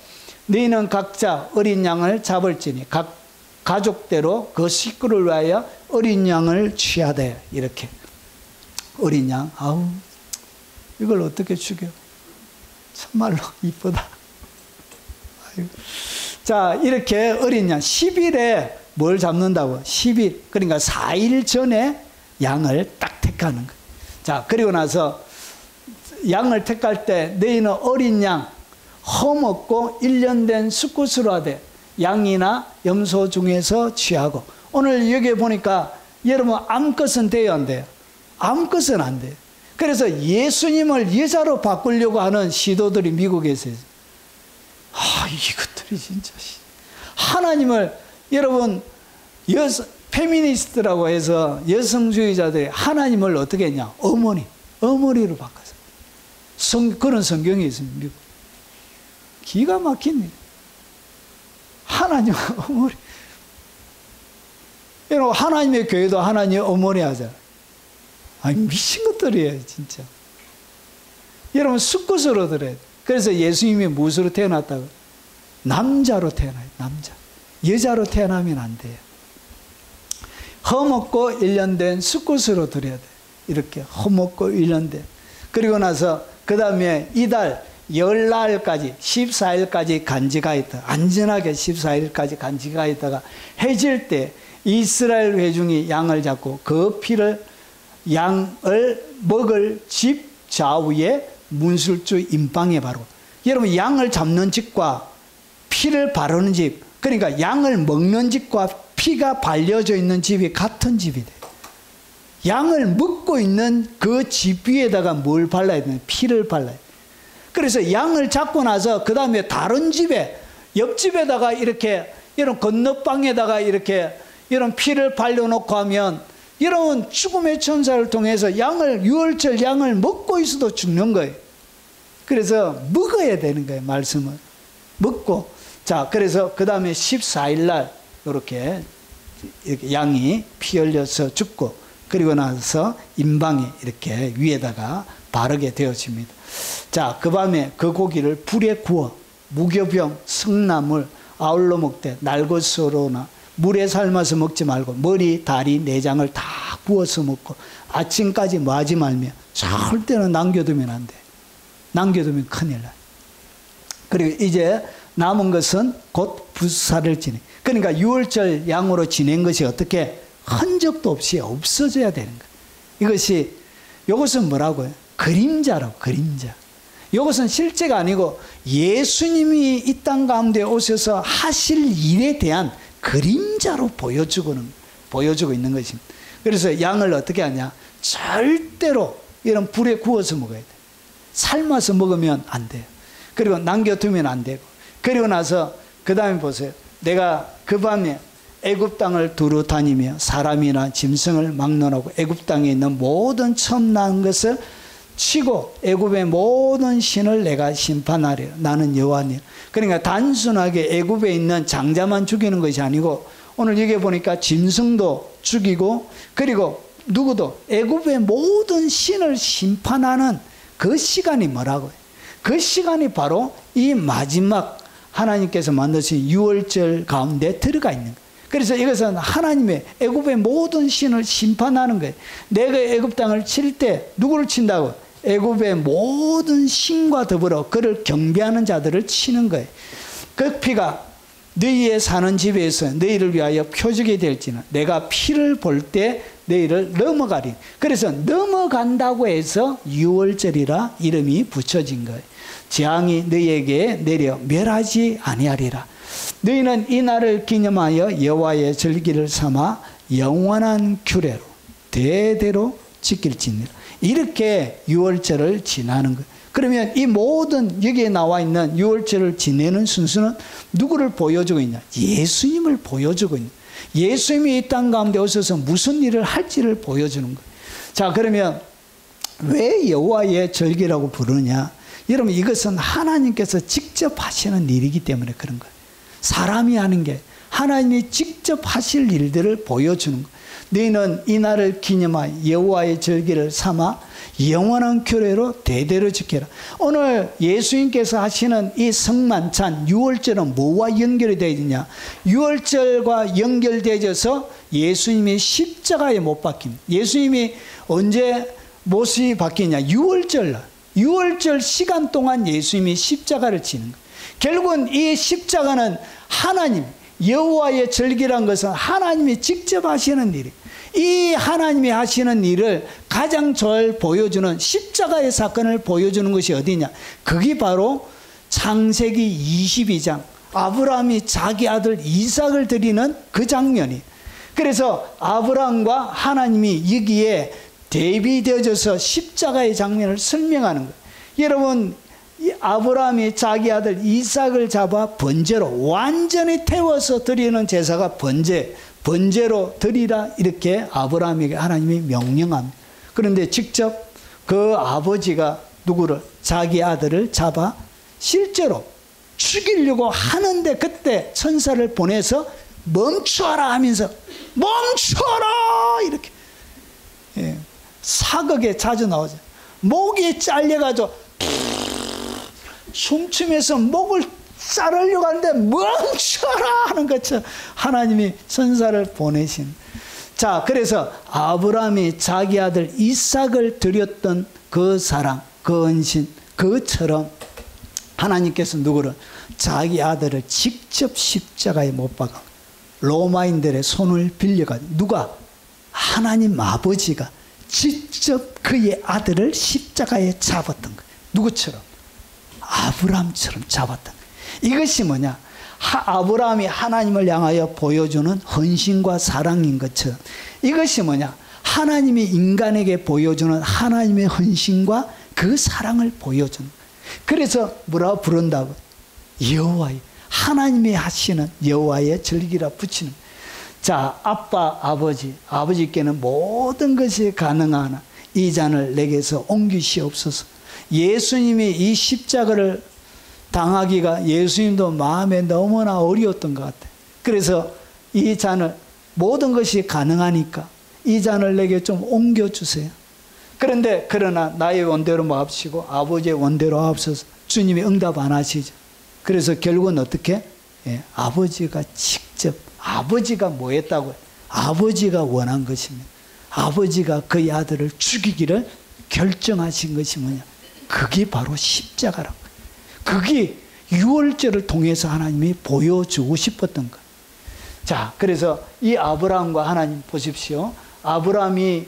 너희는 각자 어린 양을 잡을지니 각 가족대로 그 식구를 위하여 어린 양을 취하되. 이렇게. 어린 양. 아우, 이걸 어떻게 죽여? 참말로 이쁘다. 아유. 자, 이렇게 어린 양 10일에 뭘 잡는다고? 10일. 그러니까 4일 전에 양을 딱 택하는 거예요. 자, 그리고 나서 양을 택할 때 너희는 어린 양 험없고 1년 된 수컷으로 하되 양이나 염소 중에서 취하고. 오늘 여기 보니까 여러분 암컷은 돼요, 안 돼요? 암컷은 안 돼요. 그래서 예수님을 여자로 바꾸려고 하는 시도들이 미국에서 있어요. 아, 이것들이 진짜. 하나님을, 여러분, 페미니스트라고 해서 여성주의자들이 하나님을 어떻게 했냐? 어머니로 바꿨어요. 그런 성경이 있습니다, 미국. 기가 막힙니다. 하나님 어머니. 여러분, 하나님의 교회도 하나님 어머니 하잖아요. 아니, 미친 것들이에요, 진짜. 여러분, 수컷으로 들어야 돼요. 그래서 예수님이 무엇으로 태어났다고? 남자로 태어나요, 남자. 여자로 태어나면 안 돼요. 험없고 1년 된 수컷으로 드려야 돼요. 이렇게 험없고 1년 된. 그리고 나서 그 다음에 이달 열날까지 14일까지 간직하였다. 안전하게 14일까지 간직하였다가 해질 때 이스라엘 회중이 양을 잡고 그 피를 양을 먹을 집 좌우에 문술주 임방에 바르고. 여러분, 양을 잡는 집과 피를 바르는 집, 그러니까 양을 먹는 집과 피가 발려져 있는 집이 같은 집이 돼요. 양을 먹고 있는 그 집 위에다가 뭘 발라야 되냐? 피를 발라야. 그래서 양을 잡고 나서 그 다음에 다른 집에, 옆집에다가 이렇게 이런 건너방에다가 이렇게 이런 피를 발려놓고 하면 여러분 죽음의 천사를 통해서 유월절 양을 먹고 있어도 죽는 거예요. 그래서 먹어야 되는 거예요, 말씀을. 먹고. 자, 그래서 그 다음에 14일 날 이렇게 양이 피 흘려서 죽고, 그리고 나서 임방에 이렇게 위에다가 바르게 되어집니다. 자, 그 밤에 그 고기를 불에 구워 무교병, 성나물 아울러 먹되 날것으로나 물에 삶아서 먹지 말고 머리, 다리, 내장을 다 구워서 먹고 아침까지 뭐 하지 말며 절대로 남겨두면 안 돼. 남겨두면 큰일 나요. 그리고 이제 남은 것은 곧 부사를 지내. 그러니까 유월절 양으로 지낸 것이 어떻게 흔적도 없이 없어져야 되는 거예요. 이것은 뭐라고요? 그림자라고, 그림자. 이것은 실제가 아니고 예수님이 이 땅 가운데 오셔서 하실 일에 대한 그림자로 보여주고 있는 것입니다. 그래서 양을 어떻게 하냐? 절대로 이런 불에 구워서 먹어야 돼요. 삶아서 먹으면 안 돼요. 그리고 남겨두면 안 되고. 그리고 나서 그 다음에 보세요. 내가 그 밤에 애굽 땅을 두루 다니며 사람이나 짐승을 막론하고 애굽 땅에 있는 모든 처음 난 것을 치고 애굽의 모든 신을 내가 심판하리라. 나는 여호와니라. 그러니까 단순하게 애굽에 있는 장자만 죽이는 것이 아니고 오늘 여기 보니까 짐승도 죽이고 그리고 누구도 애굽의 모든 신을 심판하는 그 시간이 뭐라고요? 그 시간이 바로 이 마지막 하나님께서 만드신 유월절 가운데 들어가 있는 거예요. 그래서 이것은 하나님의 애굽의 모든 신을 심판하는 거예요. 내가 애굽 땅을 칠 때 누구를 친다고? 애굽의 모든 신과 더불어 그를 경배하는 자들을 치는 거예요. 그 피가 너희의 사는 집에서 너희를 위하여 표적이 될지는 내가 피를 볼 때 너희를 넘어가리. 그래서 넘어간다고 해서 유월절이라 이름이 붙여진 거예요. 재앙이 너희에게 내려 멸하지 아니하리라. 너희는 이 날을 기념하여 여호와의 절기를 삼아 영원한 규례로 대대로 지킬지니라. 이렇게 유월절을 지나는 거예요. 그러면 이 모든 여기에 나와 있는 유월절을 지내는 순수는 누구를 보여주고 있냐? 예수님을 보여주고 있냐? 예수님이 이 땅 가운데 오셔서 무슨 일을 할지를 보여주는 거예요. 자, 그러면 왜 여호와의 절기라고 부르냐? 여러분, 이것은 하나님께서 직접 하시는 일이기 때문에 그런 거예요. 사람이 하는 게 하나님이 직접 하실 일들을 보여주는 거예요. 너희는 이 날을 기념하여 여호와의 절기를 삼아 영원한 규례로 대대로 지켜라. 오늘 예수님께서 하시는 이 성만찬 유월절은 뭐와 연결이 되어 있느냐? 유월절과 연결되어져서 예수님이 십자가에 못 박힙니다. 예수님이 언제 못이 바뀌냐? 유월절 시간 동안 예수님이 십자가를 지는 거예요. 결국은 이 십자가는 하나님, 여호와의 절기란 것은 하나님이 직접 하시는 일이에요. 이 하나님이 하시는 일을 가장 잘 보여주는 십자가의 사건을 보여주는 것이 어디냐? 그게 바로 창세기 22장 아브라함이 자기 아들 이삭을 드리는 그 장면이에요. 그래서 아브라함과 하나님이 여기에 대비되어져서 십자가의 장면을 설명하는 거예요. 여러분, 아브라함이 자기 아들 이삭을 잡아 번제로 완전히 태워서 드리는 제사가 번제로 드리라, 이렇게 아브라함에게 하나님이 명령합니다. 그런데 직접 그 아버지가 누구를, 자기 아들을 잡아 실제로 죽이려고 하는데 그때 천사를 보내서 멈추어라 하면서 멈추어라 이렇게, 예, 사극에 자주 나오죠. 목이 잘려가지고 숨치면서 목을 자르려고 하는데 멈춰라 하는 것처럼 하나님이 천사를 보내신. 자, 그래서 아브라함이 자기 아들 이삭을 드렸던 그 사랑, 그 헌신, 그처럼 하나님께서 누구를, 자기 아들을 직접 십자가에 못 박아 로마인들의 손을 빌려가지고, 누가? 하나님 아버지가 직접 그의 아들을 십자가에 잡았던 거예요. 누구처럼? 아브라함처럼 잡았던 거예요. 이것이 뭐냐? 아브라함이 하나님을 향하여 보여주는 헌신과 사랑인 것처럼, 이것이 뭐냐? 하나님이 인간에게 보여주는 하나님의 헌신과 그 사랑을 보여주는 거예요. 그래서 뭐라고 부른다고? 여호와의, 하나님이 하시는 여호와의 절기라 붙이는 거예요. 자, 아빠, 아버지께는 모든 것이 가능하나 이 잔을 내게서 옮기시옵소서. 예수님이 이 십자가를 당하기가 예수님도 마음에 너무나 어려웠던 것 같아요. 그래서 이 잔을, 모든 것이 가능하니까 이 잔을 내게 좀 옮겨주세요. 그런데 그러나 나의 원대로 마옵시고 아버지의 원대로 하옵소서. 주님이 응답 안 하시죠. 그래서 결국은 어떻게? 예, 아버지가 직접, 아버지가 뭐 했다고요? 아버지가 원한 것입니다. 아버지가 그의 아들을 죽이기를 결정하신 것이 뭐냐? 그게 바로 십자가라고. 그게 유월절을 통해서 하나님이 보여주고 싶었던 것. 자, 그래서 이 아브라함과 하나님 보십시오. 아브라함이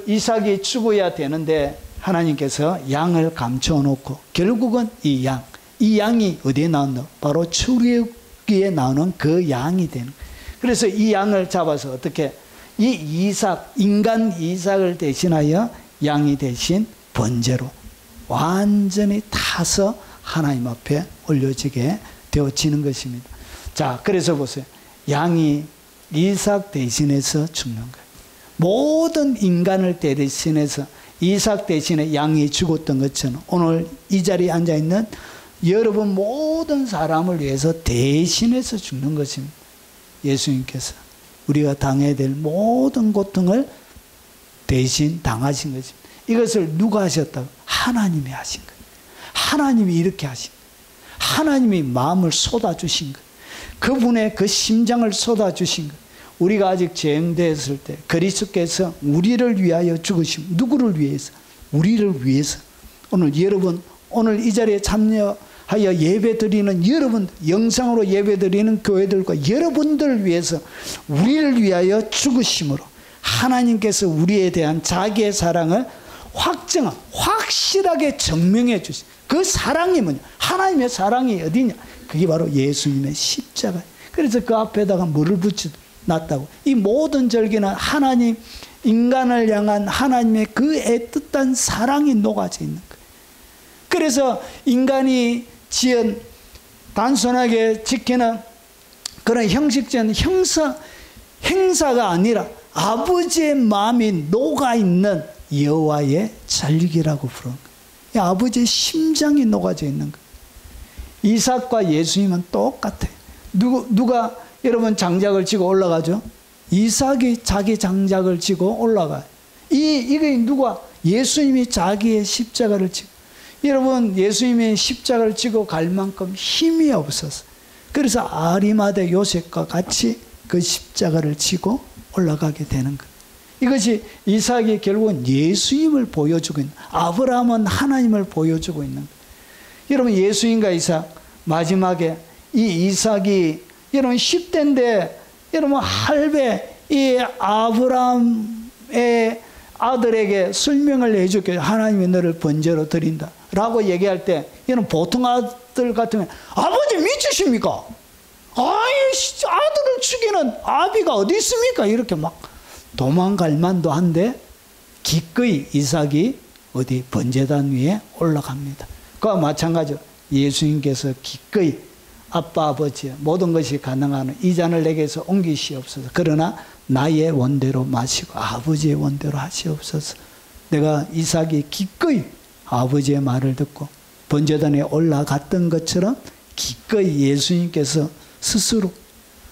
이삭이 죽어야 되는데 하나님께서 양을 감춰 놓고 결국은 이 양이 어디에 나온다? 바로 출애굽기에 나오는 그 양이 되는 거예요. 그래서 이 양을 잡아서 어떻게? 이 이삭, 인간 이삭을 대신하여 양이 대신 번제로 완전히 타서 하나님 앞에 올려지게 되어지는 것입니다. 자, 그래서 보세요. 양이 이삭 대신해서 죽는 거예요. 모든 인간을 대신해서 이삭 대신에 양이 죽었던 것처럼 오늘 이 자리에 앉아있는 여러분 모든 사람을 위해서 대신해서 죽는 것입니다. 예수님께서 우리가 당해야 될 모든 고통을 대신 당하신 것입니다. 이것을 누가 하셨다고? 하나님이 하신 거예요. 하나님이 이렇게 하신 거예요. 하나님이 마음을 쏟아주신 거예요. 그분의 그 심장을 쏟아주신 거예요. 우리가 아직 죄인되었을 때 그리스도께서 우리를 위하여 죽으심. 누구를 위해서? 우리를 위해서. 오늘 여러분, 오늘 이 자리에 참여하여 예배드리는 여러분, 영상으로 예배드리는 교회들과 여러분들을 위해서 우리를 위하여 죽으심으로 하나님께서 우리에 대한 자기의 사랑을 확실하게 증명해 주신, 그 사랑이 뭐냐? 하나님의 사랑이 어디냐? 그게 바로 예수님의 십자가. 그래서 그 앞에다가 물을 붙여놨다고. 이 모든 절기는 하나님, 인간을 향한 하나님의 그 애틋한 사랑이 녹아져 있는 거예요. 그래서 인간이 지은 단순하게 지키는 그런 형식적인 행사가 아니라 아버지의 마음이 녹아있는 여호와의 절기라고 부르는 거예요. 아버지의 심장이 녹아져 있는 거예요. 이삭과 예수님은 똑같아요. 누가 여러분 장작을 지고 올라가죠? 이삭이 자기 장작을 지고 올라가요. 이게 누가? 예수님이 자기의 십자가를 지고. 여러분, 예수님이 십자가를 지고 갈 만큼 힘이 없었어요. 그래서 아리마대 요셉과 같이 그 십자가를 지고 올라가게 되는 거예요. 이것이 이삭이 결국은 예수님을 보여주고 있는, 아브라함은 하나님을 보여주고 있는 거예요. 여러분, 예수님과 이삭, 마지막에 이 이삭이 여러분 10대인데 여러분 할배 이 아브라함의 아들에게 설명을 해줄게요. 하나님이 너를 번제로 드린다 라고 얘기할 때 여러분 보통 아들 같으면 아버지 미치십니까? 아들을 죽이는 아비가 어디 있습니까? 이렇게 막 도망갈 만도 한데 기꺼이 이삭이 어디 번제단 위에 올라갑니다. 그와 마찬가지로 예수님께서 기꺼이 아빠 아버지 모든 것이 가능한 이 잔을 내게서 옮기시옵소서. 그러나 나의 원대로 마시고 아버지의 원대로 하시옵소서. 내가 이삭이 기꺼이 아버지의 말을 듣고 번제단에 올라갔던 것처럼 기꺼이 예수님께서 스스로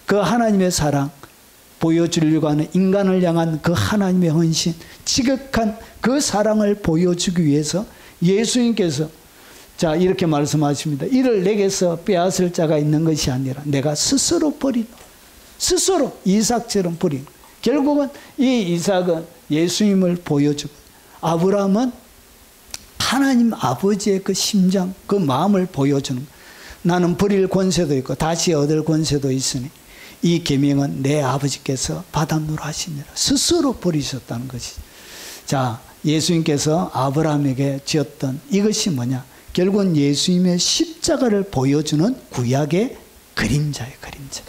그 하나님의 사랑 보여주려고 하는 인간을 향한 그 하나님의 헌신, 지극한 그 사랑을 보여주기 위해서 예수님께서 자 이렇게 말씀하십니다. 이를 내게서 빼앗을 자가 있는 것이 아니라 내가 스스로 버리노. 스스로 이삭처럼 버리노. 결국은 이 이삭은 예수님을 보여주고 아브라함은 하나님 아버지의 그 심장, 그 마음을 보여주는 거예요. 나는 버릴 권세도 있고 다시 얻을 권세도 있으니 이 계명은 내 아버지께서 바닷노로 하시니라. 스스로 버리셨다는 것이. 자, 예수님께서 아브라함에게 지었던 이것이 뭐냐? 결국은 예수님의 십자가를 보여주는 구약의 그림자예요, 그림자.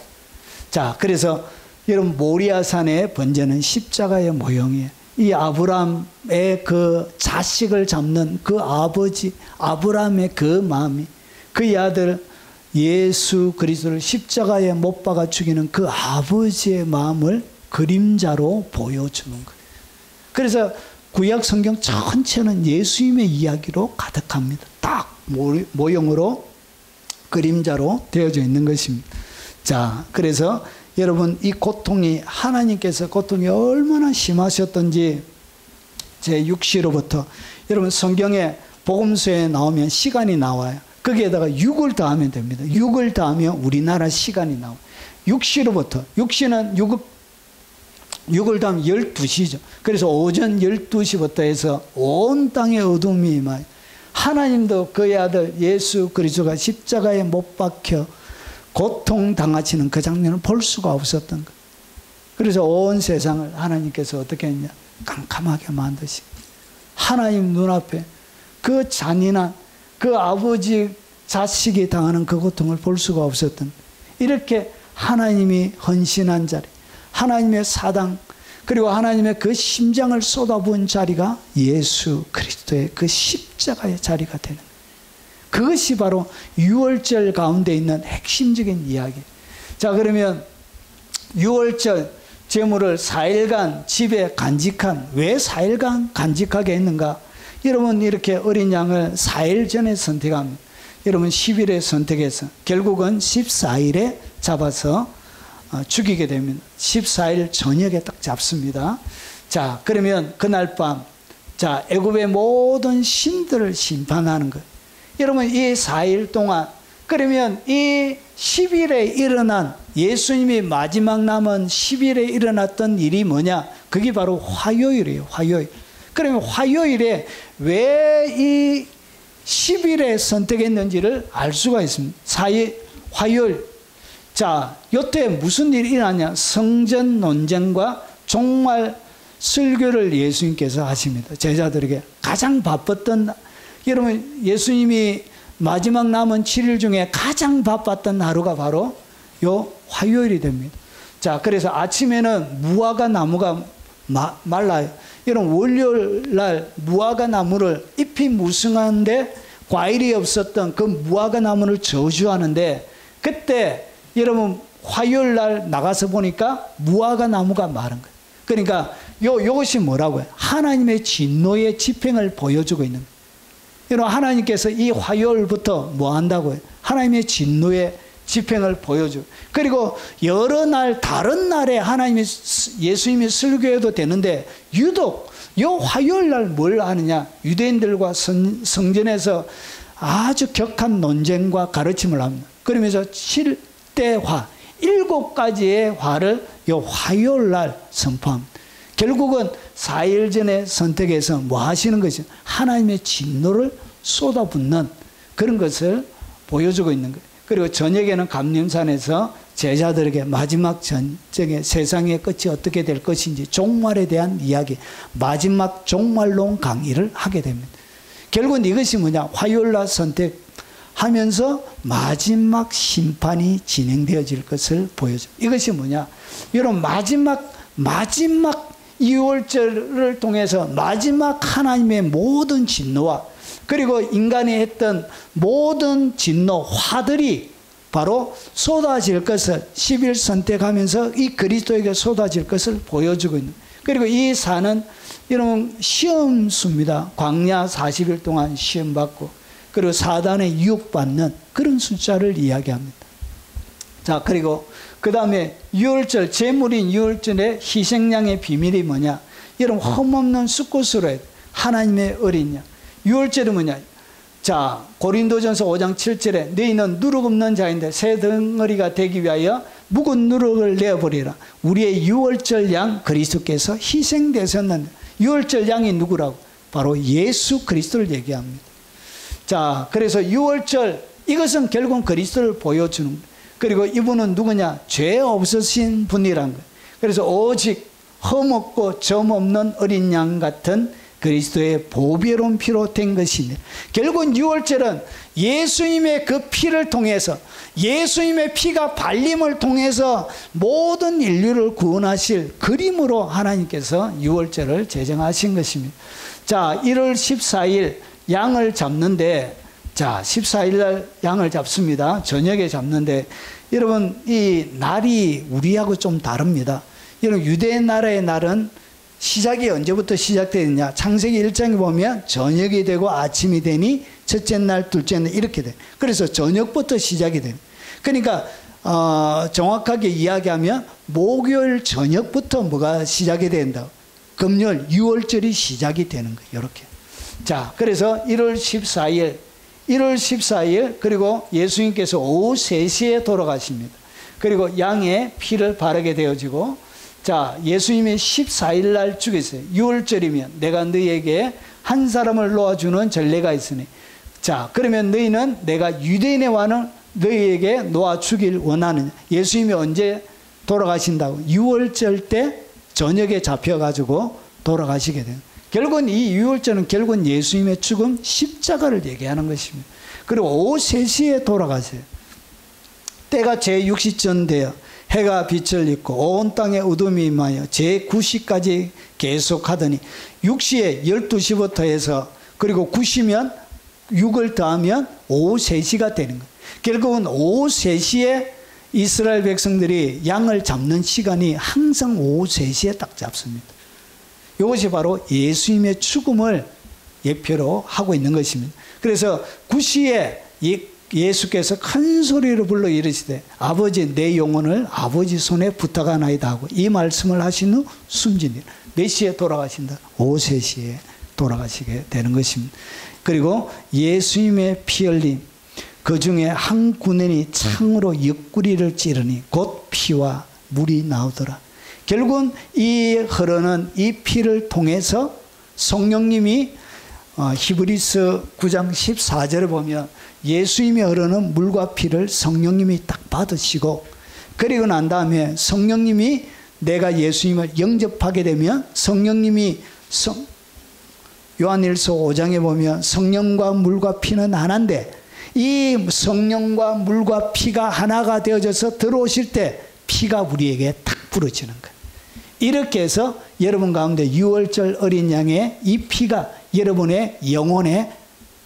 자, 그래서 여러분 모리아산의 번제는 십자가의 모형이에요. 이 아브라함의 그 자식을 잡는 그 아버지 아브라함의 그 마음이 그의 아들 예수 그리스도를 십자가에 못 박아 죽이는 그 아버지의 마음을 그림자로 보여주는 거예요. 그래서 구약 성경 전체는 예수님의 이야기로 가득합니다. 딱 모형으로 그림자로 되어져 있는 것입니다. 자, 그래서 여러분 이 고통이 하나님께서 고통이 얼마나 심하셨던지 제6시로부터 여러분 성경에 복음서에 나오면 시간이 나와요. 거기에다가 6을 더하면 됩니다. 6을 더하면 우리나라 시간이 나와요. 6시로부터 6시는 6을 더하면 12시죠. 그래서 오전 12시부터 해서 온 땅의 어둠이 임하여 하나님도 그의 아들 예수 그리스도가 십자가에 못 박혀 고통당하시는 그 장면을 볼 수가 없었던 것. 그래서 온 세상을 하나님께서 어떻게 했냐? 깜깜하게 만드시고 하나님 눈앞에 그 잔인한 그 아버지 자식이 당하는 그 고통을 볼 수가 없었던 이렇게 하나님이 헌신한 자리, 하나님의 사당 그리고 하나님의 그 심장을 쏟아부은 자리가 예수 그리스도의 그 십자가의 자리가 되는 거예요. 그것이 바로 유월절 가운데 있는 핵심적인 이야기. 자, 그러면 유월절 제물을 4일간 집에 간직한, 왜 4일간 간직하게 했는가? 여러분 이렇게 어린 양을 4일 전에 선택합니다. 여러분 10일에 선택해서 결국은 14일에 잡아서 죽이게 됩니다. 14일 저녁에 딱 잡습니다. 자, 그러면 그날 밤, 자, 애굽의 모든 신들을 심판하는 것. 여러분 이 4일 동안 그러면 이 10일에 일어난 예수님이 마지막 남은 10일에 일어났던 일이 뭐냐? 그게 바로 화요일이에요. 화요일. 그러면 화요일에 왜 이 10일에 선택했는지를 알 수가 있습니다. 화요일. 자, 요때 무슨 일이 일어나냐? 성전 논쟁과 종말 설교를 예수님께서 하십니다. 제자들에게 가장 바빴던 여러분 예수님이 마지막 남은 7일 중에 가장 바빴던 하루가 바로 요 화요일이 됩니다. 자, 그래서 아침에는 무화과 나무가 말라요. 여러분 월요일 날 무화과 나무를 잎이 무성한데 과일이 없었던 그 무화과 나무를 저주하는데, 그때 여러분 화요일 날 나가서 보니까 무화과 나무가 마른 거예요. 그러니까 요것이 뭐라고요? 하나님의 진노의 집행을 보여주고 있는 거예요. 여러분 하나님께서 이 화요일부터 뭐 한다고요? 하나님의 진노의 집행을 보여주고, 그리고 여러 날 다른 날에 하나님이 예수님이 설교해도 되는데 유독 요 화요일 날 뭘 하느냐? 유대인들과 성전에서 아주 격한 논쟁과 가르침을 합니다. 그러면서 7대 화, 7가지의 화를 요 화요일 날 선포합니다. 결국은 4일 전에 선택해서 뭐 하시는 것이 하나님의 진노를 쏟아붓는 그런 것을 보여주고 있는 거예요. 그리고 저녁에는 감림산에서 제자들에게 마지막 전쟁의 세상의 끝이 어떻게 될 것인지 종말에 대한 이야기, 마지막 종말론 강의를 하게 됩니다. 결국은 이것이 뭐냐? 화요일날 선택하면서 마지막 심판이 진행되어질 것을 보여줘. 이것이 뭐냐? 여러분 마지막 2월절을 통해서 마지막 하나님의 모든 진노와 그리고 인간이 했던 모든 진노, 화들이 바로 쏟아질 것을 10일 선택하면서 이 그리스도에게 쏟아질 것을 보여주고 있는. 그리고 이 사는 여러분 시험수입니다. 광야 40일 동안 시험받고 그리고 사단에 유혹받는 그런 숫자를 이야기합니다. 자, 그리고 그 다음에 유월절, 제물인 유월절의 희생양의 비밀이 뭐냐? 여러분 흠없는 수꽃으로 해야 돼. 하나님의 어린 양. 유월절은 뭐냐? 자, 고린도전서 5장 7절에 너희는 누룩 없는 자인데 새 덩어리가 되기 위하여 묵은 누룩을 내어버리라. 우리의 유월절 양 그리스도께서 희생되셨는데, 유월절 양이 누구라고? 바로 예수 그리스도를 얘기합니다. 자, 그래서 유월절, 이것은 결국은 그리스도를 보여주는 거예요. 그리고 이분은 누구냐? 죄 없으신 분이란 거예요. 그래서 오직 흠없고 점 없는 어린 양 같은 그리스도의 보배로운 피로 된 것입니다. 결국은 유월절은 예수님의 그 피를 통해서, 예수님의 피가 발림을 통해서 모든 인류를 구원하실 그림으로 하나님께서 유월절을 제정하신 것입니다. 자, 1월 14일 양을 잡는데, 자, 14일 날 양을 잡습니다. 저녁에 잡는데, 여러분 이 날이 우리하고 좀 다릅니다. 여러분 유대 나라의 날은 시작이 언제부터 시작되느냐? 창세기 1장에 보면 저녁이 되고 아침이 되니 첫째 날, 둘째 날 이렇게 돼. 그래서 저녁부터 시작이 돼요. 그러니까 정확하게 이야기하면 목요일 저녁부터 뭐가 시작이 된다고. 금요일 유월절이 시작이 되는 거예요. 이렇게. 자, 그래서 1월 14일 그리고 예수님께서 오후 3시에 돌아가십니다. 그리고 양의 피를 바르게 되어지고, 자, 예수님이 14일 날 죽였어요. 6월절이면 내가 너희에게 한 사람을 놓아주는 전례가 있으니, 자, 그러면 너희는 내가 유대인의 왕을 너희에게 놓아주길 원하느냐? 예수님이 언제 돌아가신다고? 6월절 때 저녁에 잡혀가지고 돌아가시게 돼요. 결국은 이 6월절은 결국은 예수님의 죽음, 십자가를 얘기하는 것입니다. 그리고 오후 3시에 돌아가세요. 때가 제6시쯤 되어 해가 빛을 입고 온 땅에 어둠이 임하여 제9시까지 계속하더니 6시에 12시부터 해서 그리고 9시면 6을 더하면 오후 3시가 되는 거예요. 결국은 오후 3시에 이스라엘 백성들이 양을 잡는 시간이 항상 오후 3시에 딱 잡습니다. 이것이 바로 예수님의 죽음을 예표로 하고 있는 것입니다. 그래서 9시에 예수께서 큰 소리로 불러 이르시되 아버지 내 영혼을 아버지 손에 부탁하나이다 하고 이 말씀을 하신 후 숨지니라. 몇 시에 돌아가신다? 오후 3시에 돌아가시게 되는 것입니다. 그리고 예수님의 피 흘림, 그 중에 한 군인이 창으로 옆구리를 찌르니 곧 피와 물이 나오더라. 결국은 이 흐르는 이 피를 통해서 성령님이 히브리서 9장 14절에 보면 예수님이 흐르는 물과 피를 성령님이 딱 받으시고, 그리고 난 다음에 성령님이 내가 예수님을 영접하게 되면 성령님이 요한일서 5장에 보면 성령과 물과 피는 하나인데 이 성령과 물과 피가 하나가 되어져서 들어오실 때 피가 우리에게 탁 부러지는 거예요. 이렇게 해서 여러분 가운데 6월절 어린 양의 이 피가 여러분의 영혼에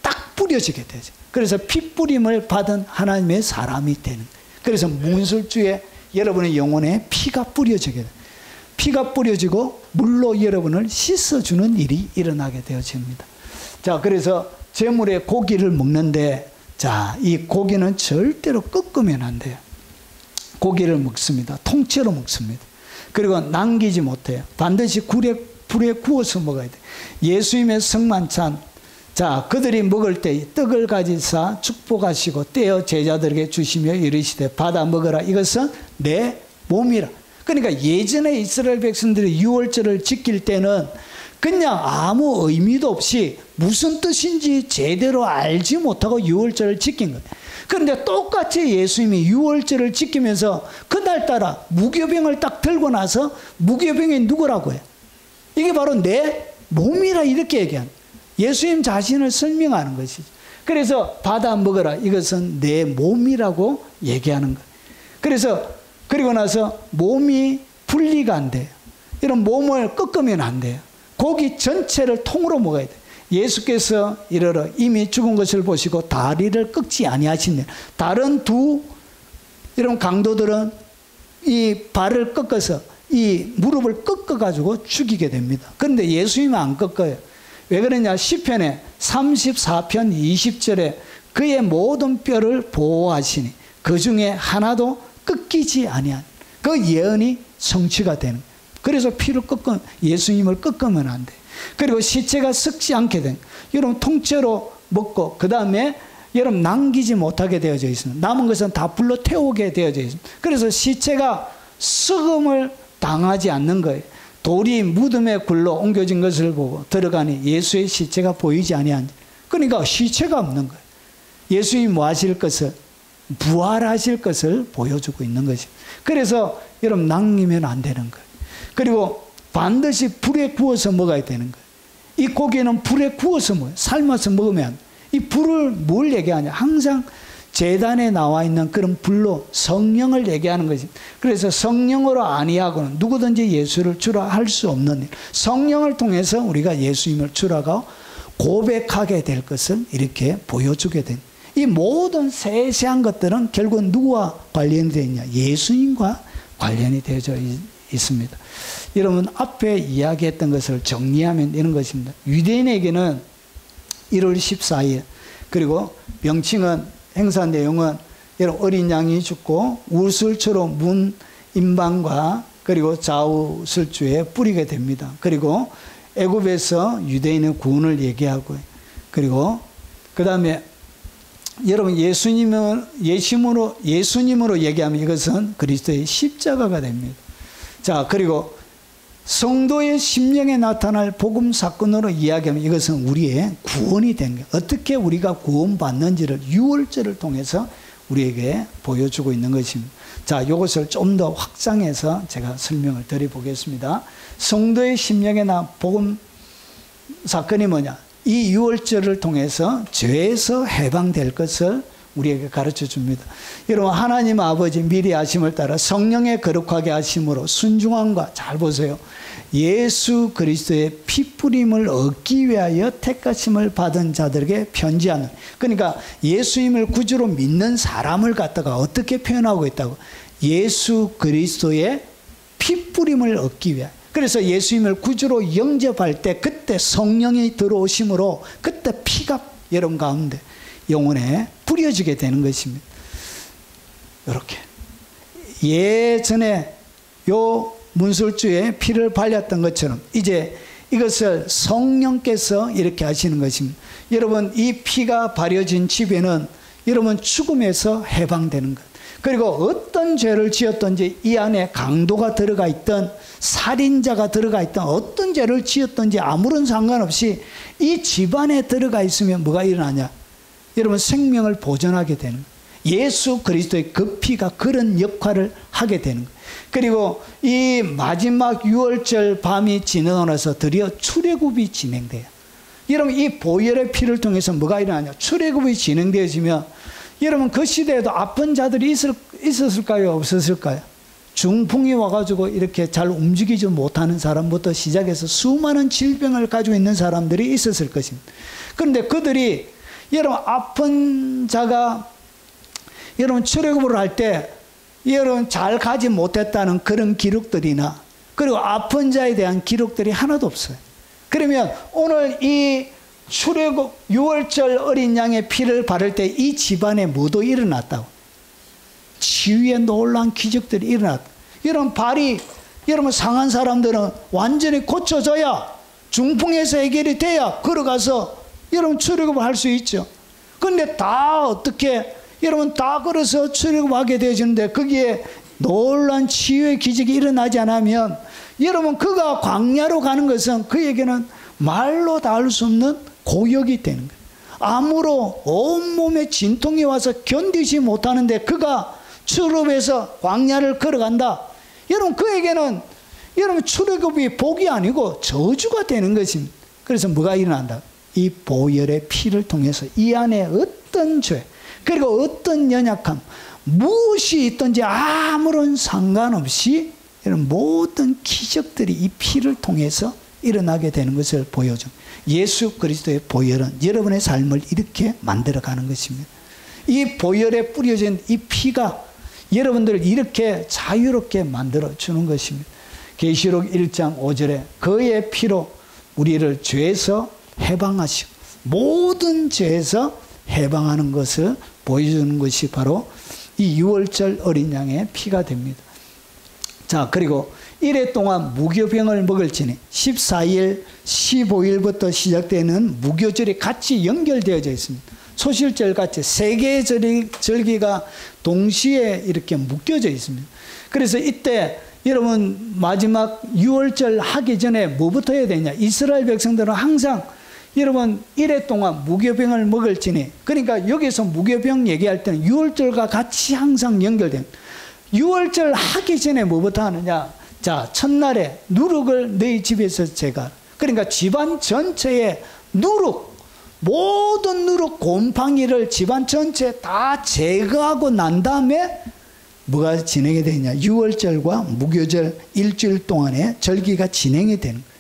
딱 뿌려지게 되죠. 그래서 피 뿌림을 받은 하나님의 사람이 되는 거예요. 그래서 문술주에 여러분의 영혼에 피가 뿌려지게 돼요. 피가 뿌려지고 물로 여러분을 씻어주는 일이 일어나게 되어집니다. 자, 그래서 제물의 고기를 먹는데, 자, 이 고기는 절대로 꺾으면 안 돼요. 고기를 먹습니다. 통째로 먹습니다. 그리고 남기지 못해요. 반드시 불에 구워서 먹어야 돼요. 예수님의 성만찬, 자, 그들이 먹을 때 떡을 가지사 축복하시고 떼어 제자들에게 주시며 이르시되 받아 먹어라. 이것은 내 몸이라. 그러니까 예전에 이스라엘 백성들이 유월절을 지킬 때는 그냥 아무 의미도 없이 무슨 뜻인지 제대로 알지 못하고 유월절을 지킨 거예요. 그런데 똑같이 예수님이 유월절을 지키면서 그날따라 무교병을 딱 들고 나서 무교병이 누구라고 해요? 이게 바로 내 몸이라 이렇게 얘기하는 거예요. 예수님 자신을 설명하는 것이죠. 그래서 받아 먹어라. 이것은 내 몸이라고 얘기하는 거예요. 그래서 그리고 나서 몸이 분리가 안 돼요. 이런 몸을 꺾으면 안 돼요. 고기 전체를 통으로 먹어야 돼요. 예수께서 이르러 이미 죽은 것을 보시고 다리를 꺾지 아니하시네. 다른 두 이런 강도들은 이 발을 꺾어서 이 무릎을 꺾어가지고 죽이게 됩니다. 그런데 예수님은 안 꺾어요. 왜 그러냐? 시편에 34편 20절에 그의 모든 뼈를 보호하시니 그 중에 하나도 꺾이지 아니한 그 예언이 성취가 되는 거예요. 그래서 피를 꺾으면 예수님을 꺾으면 안 돼요. 그리고 시체가 썩지 않게 된 여러분 통째로 먹고 그 다음에 여러분 남기지 못하게 되어져 있습니다. 남은 것은 다 불로 태우게 되어져 있습니다. 그래서 시체가 썩음을 당하지 않는 거예요. 돌이 무덤의 굴로 옮겨진 것을 보고 들어가니 예수의 시체가 보이지 아니하니 그러니까 시체가 없는 거예요. 예수님이 뭐 하실 것을 부활하실 것을 보여주고 있는 것이죠. 그래서 여러분 남기면 안 되는 거예요. 그리고 반드시 불에 구워서 먹어야 되는 거예요. 이 고기는 불에 구워서 먹어요. 삶아서 먹으면 이 불을 뭘 얘기하냐? 항상 제단에 나와 있는 그런 불로 성령을 얘기하는 것입니다. 그래서 성령으로 아니하고는 누구든지 예수를 주라 할 수 없는 일. 성령을 통해서 우리가 예수님을 주라고 고백하게 될 것을 이렇게 보여주게 된. 이 모든 세세한 것들은 결국 누구와 관련이 되어 있냐? 예수님과 관련이 되어져 있습니다. 여러분 앞에 이야기했던 것을 정리하면 이런 것입니다. 유대인에게는 1월 14일 그리고 명칭은 행사 내용은 여러분 어린 양이 죽고 우슬초로 문 임방과 그리고 좌우슬주에 뿌리게 됩니다. 그리고 애굽에서 유대인의 구원을 얘기하고 그리고 그 다음에 여러분 예수님으로 얘기하면 이것은 그리스도의 십자가가 됩니다. 자, 그리고 성도의 심령에 나타날 복음 사건으로 이야기하면 이것은 우리의 구원이 된 거예요. 어떻게 우리가 구원받는지를 유월절을 통해서 우리에게 보여주고 있는 것입니다. 자, 이것을 좀 더 확장해서 제가 설명을 드려보겠습니다. 성도의 심령에 나 복음 사건이 뭐냐? 이 유월절을 통해서 죄에서 해방될 것을 우리에게 가르쳐 줍니다. 여러분 하나님 아버지 미리 하심을 따라 성령의 거룩하게 하심으로 순종함과 잘 보세요. 예수 그리스도의 피뿌림을 얻기 위하여 택하심을 받은 자들에게 편지하는 그러니까 예수님을 구주로 믿는 사람을 갖다가 어떻게 표현하고 있다고? 예수 그리스도의 피뿌림을 얻기 위하여 그래서 예수님을 구주로 영접할 때 그때 성령이 들어오심으로 그때 피가 여러분 가운데 영혼에 뿌려지게 되는 것입니다. 이렇게 예전에 요 문술주에 피를 발렸던 것처럼 이제 이것을 성령께서 이렇게 하시는 것입니다. 여러분 이 피가 발려진 집에는 여러분 죽음에서 해방되는 것 그리고 어떤 죄를 지었든지 이 안에 강도가 들어가 있던 살인자가 들어가 있던 어떤 죄를 지었든지 아무런 상관없이 이 집안에 들어가 있으면 뭐가 일어나냐? 여러분 생명을 보존하게 되는 거예요. 예수 그리스도의 그 피가 그런 역할을 하게 되는 거예요. 그리고 이 마지막 유월절 밤이 지나고 나서 드디어 출애굽이 진행돼요. 여러분 이 보혈의 피를 통해서 뭐가 일어나냐? 출애굽이 진행되어지면 여러분 그 시대에도 아픈 자들이 있었을까요? 없었을까요? 중풍이 와가지고 이렇게 잘 움직이지 못하는 사람부터 시작해서 수많은 질병을 가지고 있는 사람들이 있었을 것입니다. 그런데 그들이 여러분 아픈 자가 여러분 출애굽을 할 때 여러분 잘 가지 못했다는 그런 기록들이나 그리고 아픈 자에 대한 기록들이 하나도 없어요. 그러면 오늘 이 출애굽 6월절 어린 양의 피를 바를 때 이 집안에 뭐도 일어났다고. 치유의 놀라운 기적들이 일어났다. 여러분 발이 여러분 상한 사람들은 완전히 고쳐져야 중풍에서 해결이 돼야 걸어가서 여러분 출애굽을 할 수 있죠. 그런데 다 어떻게 여러분 다 걸어서 출애굽하게 되어지는데 거기에 놀라운 치유의 기적이 일어나지 않으면 여러분 그가 광야로 가는 것은 그에게는 말로 다 할 수 없는 고역이 되는 거예요. 암으로 온몸에 진통이 와서 견디지 못하는데 그가 출애굽해서 광야를 걸어간다. 여러분 그에게는 여러분 출애굽이 복이 아니고 저주가 되는 것입니다. 그래서 뭐가 일어난다? 이 보혈의 피를 통해서 이 안에 어떤 죄 그리고 어떤 연약함 무엇이 있든지 아무런 상관없이 이런 모든 기적들이 이 피를 통해서 일어나게 되는 것을 보여줘. 예수 그리스도의 보혈은 여러분의 삶을 이렇게 만들어가는 것입니다. 이 보혈에 뿌려진 이 피가 여러분들을 이렇게 자유롭게 만들어주는 것입니다. 계시록 1장 5절에 그의 피로 우리를 죄에서 해방하시고 모든 죄에서 해방하는 것을 보여주는 것이 바로 이 6월절 어린 양의 피가 됩니다. 자, 그리고 이래 동안 무교병을 먹을지니 14일, 15일부터 시작되는 무교절이 같이 연결되어져 있습니다. 소실절 같이 세 개의 절기가 동시에 이렇게 묶여져 있습니다. 그래서 이때 여러분 마지막 6월절 하기 전에 뭐부터 해야 되냐? 이스라엘 백성들은 항상 여러분 이래 동안 무교병을 먹을지니, 그러니까 여기서 무교병 얘기할 때는 6월절과 같이 항상 연결됩니다. 6월절 하기 전에 뭐부터 하느냐? 자, 첫날에 누룩을 너희 집에서 제거하라. 그러니까 집안 전체에 누룩, 모든 누룩 곰팡이를 집안 전체에 다 제거하고 난 다음에 뭐가 진행이 되느냐? 6월절과 무교절 일주일 동안의 절기가 진행이 되는 거예요.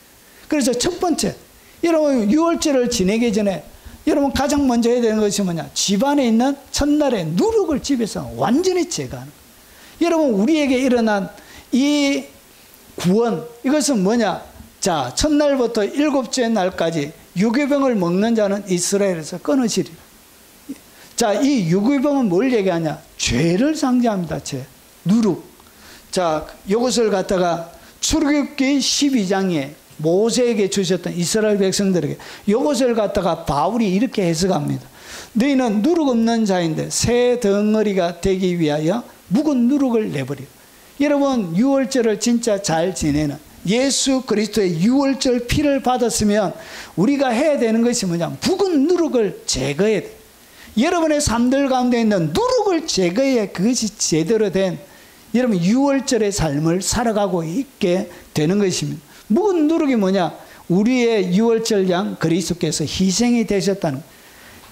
그래서 첫 번째, 여러분 6월절을 지내기 전에 여러분 가장 먼저 해야 되는 것이 뭐냐? 집안에 있는 첫날에 누룩을 집에서 완전히 제거하는 거예요. 여러분 우리에게 일어난 이 구원, 이것은 뭐냐? 자, 첫날부터 7째 날까지 유교병을 먹는 자는 이스라엘에서 끊어지리라. 자, 이 유교병은 뭘 얘기하냐? 죄를 상징합니다. 죄, 누룩. 자, 이것을 갖다가 출애굽기 12장에 모세에게 주셨던 이스라엘 백성들에게 이것을 갖다가 바울이 이렇게 해석합니다. 너희는 누룩 없는 자인데 새 덩어리가 되기 위하여 묵은 누룩을 내버리라. 여러분 6월절을 진짜 잘 지내는 예수 그리스도의 6월절 피를 받았으면 우리가 해야 되는 것이 뭐냐? 묵은 누룩을 제거해야 돼. 여러분의 삶들 가운데 있는 누룩을 제거해 그것이 제대로 된 여러분 6월절의 삶을 살아가고 있게 되는 것입니다. 묵은 누룩이 뭐냐? 우리의 6월절 양 그리스도께서 희생이 되셨다는 거예요.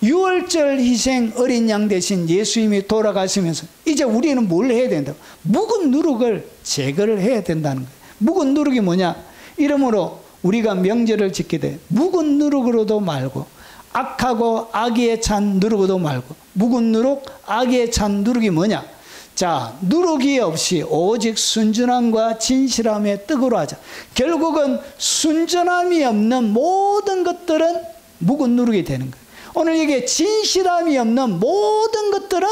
6월절 희생 어린 양 대신 예수님이 돌아가시면서 이제 우리는 뭘 해야 된다고? 묵은 누룩을 제거를 해야 된다는 거예요. 묵은 누룩이 뭐냐? 이러므로 우리가 명절을 지키되 묵은 누룩으로도 말고 악하고 악의에 찬 누룩으로도 말고 묵은 누룩, 악의에 찬 누룩이 뭐냐? 자, 누룩이 없이 오직 순전함과 진실함의 떡으로 하자. 결국은 순전함이 없는 모든 것들은 묵은 누룩이 되는 거예요. 오늘 이게 진실함이 없는 모든 것들은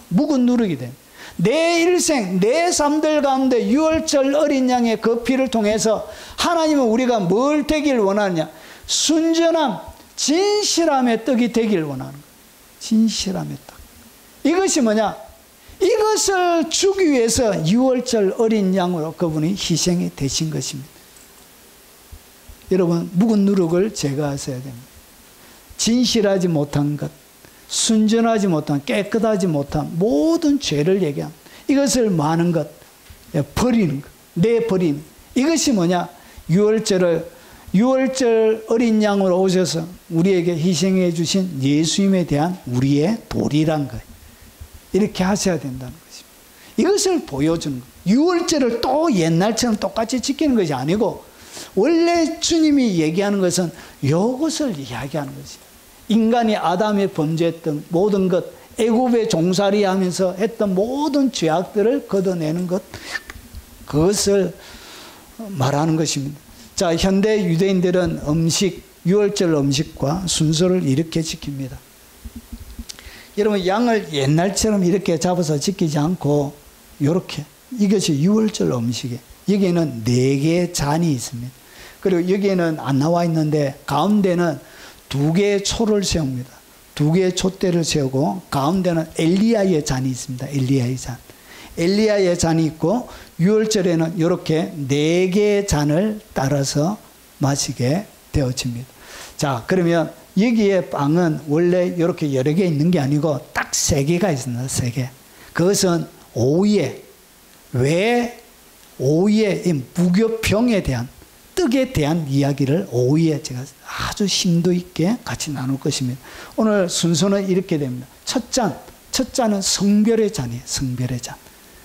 묵은 누룩이 됩니다. 내 일생, 내 삶들 가운데 6월절 어린 양의 그 피를 통해서 하나님은 우리가 뭘 되길 원하느냐? 순전함, 진실함의 떡이 되길 원하는 거예요. 진실함의 떡. 이것이 뭐냐? 이것을 주기 위해서 6월절 어린 양으로 그분이 희생이 되신 것입니다. 여러분, 묵은 누룩을 제거하셔야 됩니다. 진실하지 못한 것, 순전하지 못한, 깨끗하지 못한 모든 죄를 얘기합니다. 이것을 많은 것, 버리는 것, 내버리는 것. 이것이 뭐냐? 6월절을 유월절 어린 양으로 오셔서 우리에게 희생해 주신 예수님에 대한 우리의 도리란 거예요. 이렇게 하셔야 된다는 것입니다. 이것을 보여주는 거예요. 유월절을 또 옛날처럼 똑같이 지키는 것이 아니고 원래 주님이 얘기하는 것은 이것을 이야기하는 것이에요. 인간이 아담에 범죄했던 모든 것, 애굽에 종살이 하면서 했던 모든 죄악들을 걷어내는 것, 그것을 말하는 것입니다. 자, 현대 유대인들은 유월절 음식과 순서를 이렇게 지킵니다. 여러분, 양을 옛날처럼 이렇게 잡아서 지키지 않고 이렇게, 이것이 유월절 음식이에요. 여기에는 4개의 잔이 있습니다. 그리고 여기에는 안 나와 있는데 가운데는 2개의 초를 세웁니다. 2개의 촛대를 세우고 가운데는 엘리야의 잔이 있습니다. 엘리야의 잔. 엘리야의 잔이 있고 유월절에는 이렇게 4개의 잔을 따라서 마시게 되어집니다. 자, 그러면 여기에 빵은 원래 이렇게 여러 개 있는 게 아니고 딱 3개가 있습니다. 3개. 그것은 오후에, 왜 오후에 이 무교병에 대한, 떡에 대한 이야기를 오후에 제가 아주 심도 있게 같이 나눌 것입니다. 오늘 순서는 이렇게 됩니다. 첫 잔은 성별의 잔이에요. 성별의 잔.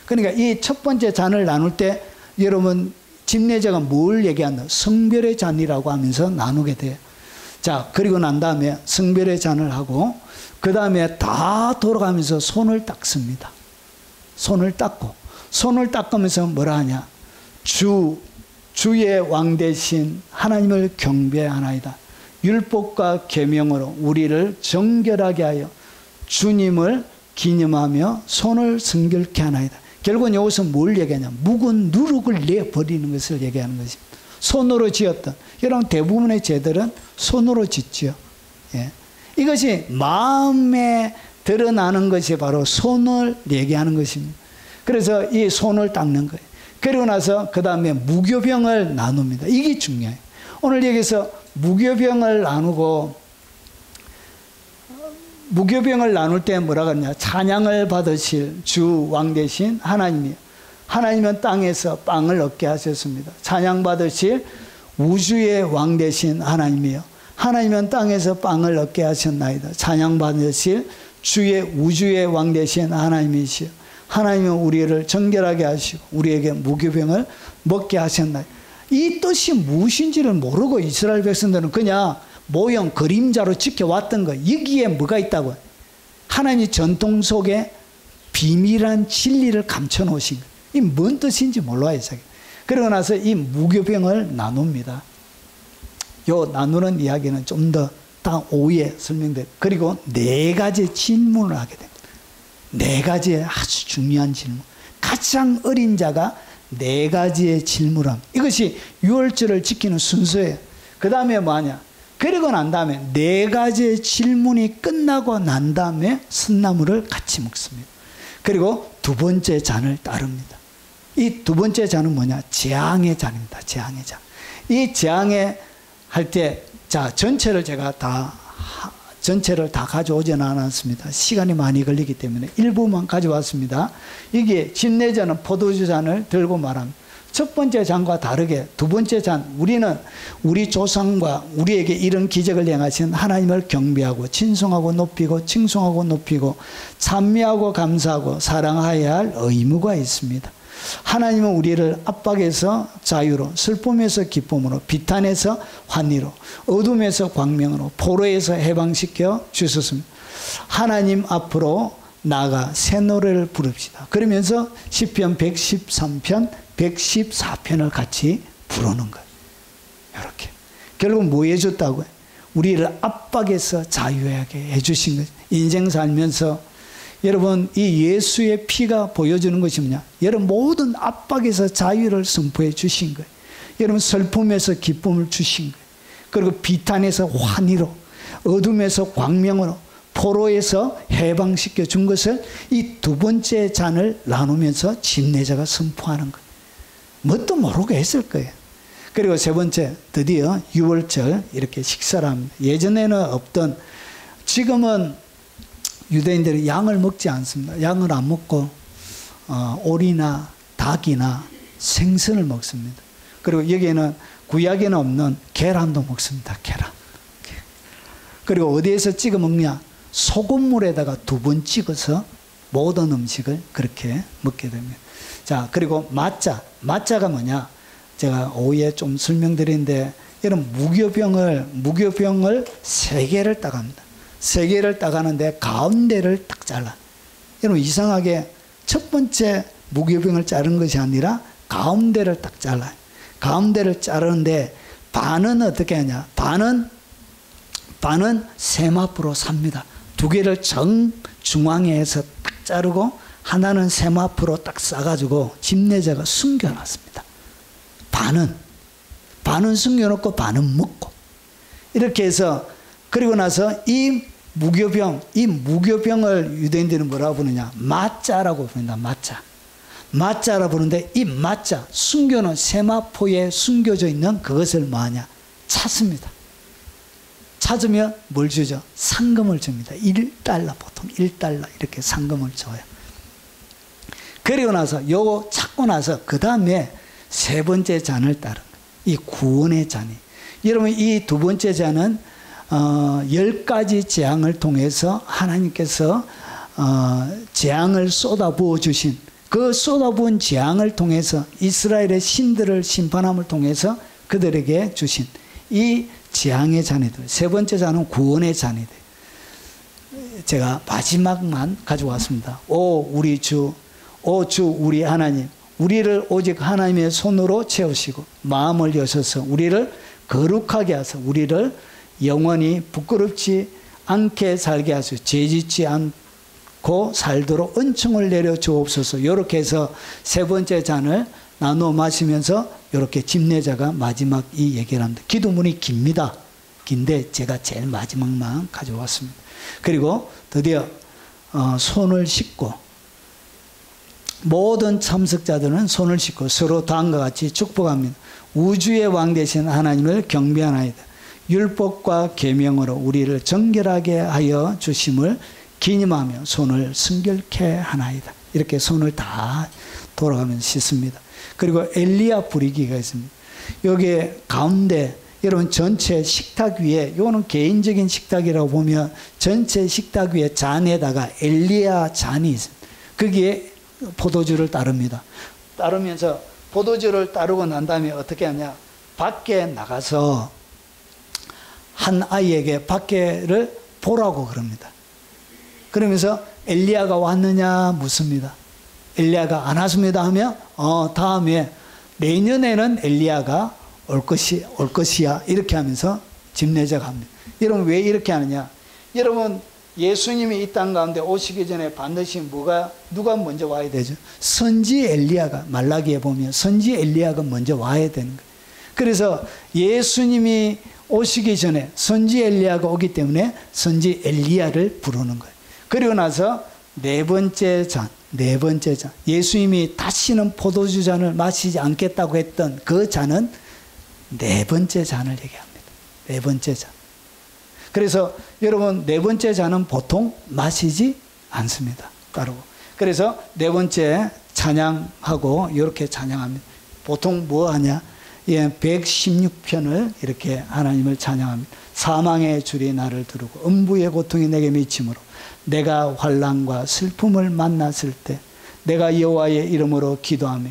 그러니까 이 첫 번째 잔을 나눌 때 여러분 집례자가 뭘 얘기한다? 성별의 잔이라고 하면서 나누게 돼요. 자, 그리고 난 다음에 성별의 잔을 하고 그 다음에 다 돌아가면서 손을 닦습니다. 손을 닦고, 손을 닦으면서 뭐라 하냐? 주의 왕 되신 하나님을 경배하나이다. 율법과 계명으로 우리를 정결하게 하여 주님을 기념하며 손을 성결케 하나이다. 결국은 여기서 뭘 얘기하냐? 묵은 누룩을 내버리는 것을 얘기하는 것입니다. 손으로 지었던, 여러분 대부분의 제들은 손으로 짓죠. 예. 이것이 마음에 드러나는 것이 바로 손을 얘기하는 것입니다. 그래서 이 손을 닦는 거예요. 그리고 나서 그 다음에 무교병을 나눕니다. 이게 중요해요. 오늘 여기서 무교병을 나눌 때 뭐라고 하냐? 찬양을 받으실 주 왕 되신 하나님이요. 하나님은 땅에서 빵을 얻게 하셨습니다. 찬양 받으실 우주의 왕 되신 하나님이요. 하나님은 땅에서 빵을 얻게 하셨나이다. 찬양 받으실 우주의 왕 되신 하나님이시요. 하나님은 우리를 정결하게 하시고 우리에게 무교병을 먹게 하셨나이다. 이 뜻이 무엇인지를 모르고 이스라엘 백성들은 그냥 모형 그림자로 지켜왔던 거. 여기에 뭐가 있다고? 하나님의 전통 속에 비밀한 진리를 감춰놓으신 거. 이 뭔 뜻인지 몰라요. 그러고 나서 이 무교병을 나눕니다. 요 나누는 이야기는 좀 더 딱 오후에 설명돼요. 그리고 4가지 질문을 하게 됩니다. 4가지의 아주 중요한 질문. 가장 어린 자가 4가지의 질문을 합니다. 이것이 유월절을 지키는 순서예요. 그 다음에 뭐하냐? 그리고 난 다음에 4가지의 질문이 끝나고 난 다음에 쓴나물을 같이 먹습니다. 그리고 2번째 잔을 따릅니다. 이 2번째 잔은 뭐냐? 재앙의 잔입니다. 재앙의 잔. 이 재앙의 할 때, 자, 전체를 다 가져오지는 않았습니다. 시간이 많이 걸리기 때문에 일부만 가져왔습니다. 이게 집례자는 포도주 잔을 들고 말합니다. 첫 번째 잔과 다르게 2번째 잔, 우리는 우리 조상과 우리에게 이런 기적을 행하신 하나님을 경배하고 친송하고 높이고 칭송하고 높이고 찬미하고 감사하고 사랑하여야 할 의무가 있습니다. 하나님은 우리를 압박에서 자유로, 슬픔에서 기쁨으로, 비탄에서 환희로, 어둠에서 광명으로, 포로에서 해방시켜 주셨습니다. 하나님 앞으로 나아가 새 노래를 부릅시다. 그러면서 시편 113편, 114편을 같이 부르는 거예요. 이렇게. 결국 뭐 해줬다고요? 우리를 압박에서 자유하게 해주신 거예요. 인생 살면서 여러분, 이 예수의 피가 보여주는 것이 뭐냐? 여러분 모든 압박에서 자유를 선포해 주신 거예요. 여러분 슬픔에서 기쁨을 주신 거예요. 그리고 비탄에서 환희로, 어둠에서 광명으로, 포로에서 해방시켜 준 것을 이 2번째 잔을 나누면서 집례자가 선포하는 거예요. 뭣도 모르고 했을 거예요. 그리고 3번째, 드디어 유월절 이렇게 식사를 합니다. 예전에는 없던, 지금은 유대인들이 양을 먹지 않습니다. 양을 안 먹고 오리나 닭이나 생선을 먹습니다. 그리고 여기에는 구약에는 없는 계란도 먹습니다. 계란. 그리고 어디에서 찍어 먹냐? 소금물에다가 2번 찍어서 모든 음식을 그렇게 먹게 됩니다. 자, 그리고 마자. 마자가 뭐냐? 제가 오후에 좀 설명드리는데, 이런 무교병을 3개를 따갑니다. 3개를 따가는데 가운데를 딱 잘라. 여러분, 이상하게 첫 번째 무교병을 자른 것이 아니라 가운데를 딱 잘라요. 가운데를 자르는데 반은 어떻게 하냐? 반은 세마포로 삽니다. 2개를 정중앙에 해서 딱 자르고 하나는 세마포로 딱 싸가지고 집내자가 숨겨놨습니다. 반은 숨겨놓고 반은 먹고, 이렇게 해서, 그리고 나서 이 무교병을 유대인들은 뭐라고 부르냐? 마자라고 부른다. 마자라고 부르는데, 이 마자, 숨겨놓은 세마포에 숨겨져 있는 그것을 뭐하냐? 찾습니다. 찾으면 뭘 주죠? 상금을 줍니다. 1달러, 보통 1달러 이렇게 상금을 줘요. 그리고 나서 요거 찾고 나서 그 다음에 3번째 잔을 따른 이 구원의 잔이, 여러분 이 2번째 잔은 10가지 재앙을 통해서 하나님께서 재앙을 쏟아부어 주신, 그 쏟아부은 재앙을 통해서 이스라엘의 신들을 심판함을 통해서 그들에게 주신 이 재앙의 잔이들. 3번째 잔은 구원의 잔이들. 제가 마지막만 가져왔습니다. 우리 주 우리 하나님, 우리를 오직 하나님의 손으로 채우시고 마음을 여셔서 우리를 거룩하게 하셔서 우리를 영원히 부끄럽지 않게 살게 하시고 죄짓지 않고 살도록 은총을 내려 주옵소서. 이렇게 해서 3번째 잔을 나누어 마시면서 이렇게 집내자가 마지막 이 얘기를 합니다. 기도문이 깁니다. 긴데 제가 제일 마지막만 가져왔습니다. 그리고 드디어 손을 씻고, 모든 참석자들은 손을 씻고 서로 다음과 같이 축복합니다. 우주의 왕 되신 하나님을 경배하나이다. 율법과 계명으로 우리를 정결하게 하여 주심을 기념하며 손을 순결케 하나이다. 이렇게 손을 다 돌아가면서 씻습니다. 그리고 엘리야 부리기가 있습니다. 여기 가운데 여러분 전체 식탁 위에, 이거는 개인적인 식탁이라고 보면 전체 식탁 위에 잔에다가 엘리야 잔이 있습니다. 거기에 포도주를 따릅니다. 따르면서 포도주를 따르고 난 다음에 어떻게 하냐? 밖에 나가서 한 아이에게 밖에를 보라고 그럽니다. 그러면서 엘리야가 왔느냐 묻습니다. 엘리야가 안 왔습니다 하면 다음에 내년에는 엘리야가 올 것이야 이렇게 하면서 집내자가 합니다. 여러분 왜 이렇게 하느냐? 여러분 예수님이 이 땅 가운데 오시기 전에 반드시 누가 먼저 와야 되죠? 선지 엘리야가, 말라기에 보면 선지 엘리야가 먼저 와야 되는 거예요. 그래서 예수님이 오시기 전에 선지 엘리야가 오기 때문에 선지 엘리야를 부르는 거예요. 그리고 나서 4번째 잔. 예수님이 다시는 포도주 잔을 마시지 않겠다고 했던 그 잔은 4번째 잔을 얘기합니다. 4번째 잔. 그래서 여러분 4번째 잔은 보통 마시지 않습니다. 따르고. 그래서 4번째 찬양하고 이렇게 찬양합니다. 보통 뭐 하냐? 116편을 이렇게 하나님을 찬양합니다. 사망의 줄이 나를 두르고 음부의 고통이 내게 미치므로 내가 환난과 슬픔을 만났을 때 내가 여호와의 이름으로 기도하며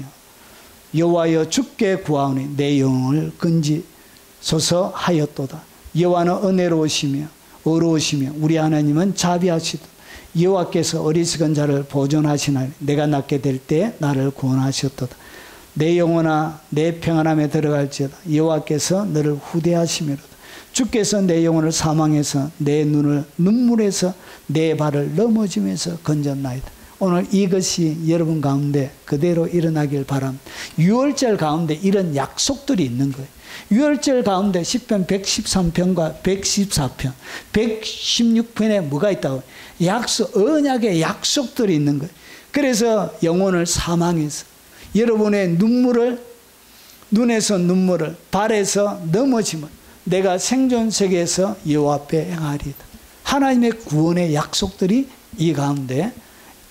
여호와여 주께 구하오니 내 영혼을 건지소서 하였도다. 여호와는 은혜로우시며 의로우시며 우리 하나님은 자비하시도다. 여호와께서 어리석은 자를 보존하시나니 내가 낫게 될 때 나를 구원하셨도다. 내 영혼아 내 평안함에 들어갈지어다. 여호와께서 너를 후대하시미로다. 주께서 내 영혼을 사망해서 내 눈을 눈물에서 내 발을 넘어지면서 건졌나이다. 오늘 이것이 여러분 가운데 그대로 일어나길 바랍니다. 6월절 가운데 이런 약속들이 있는 거예요. 6월절 가운데 10편 113편과 114편 116편에 뭐가 있다고? 언약의 약속들이 있는 거예요. 그래서 영혼을 사망해서 여러분의 눈물을, 눈에서 눈물을, 발에서 넘어짐을 내가 생존 세계에서 여호와 앞에 행하리이다. 하나님의 구원의 약속들이 이 가운데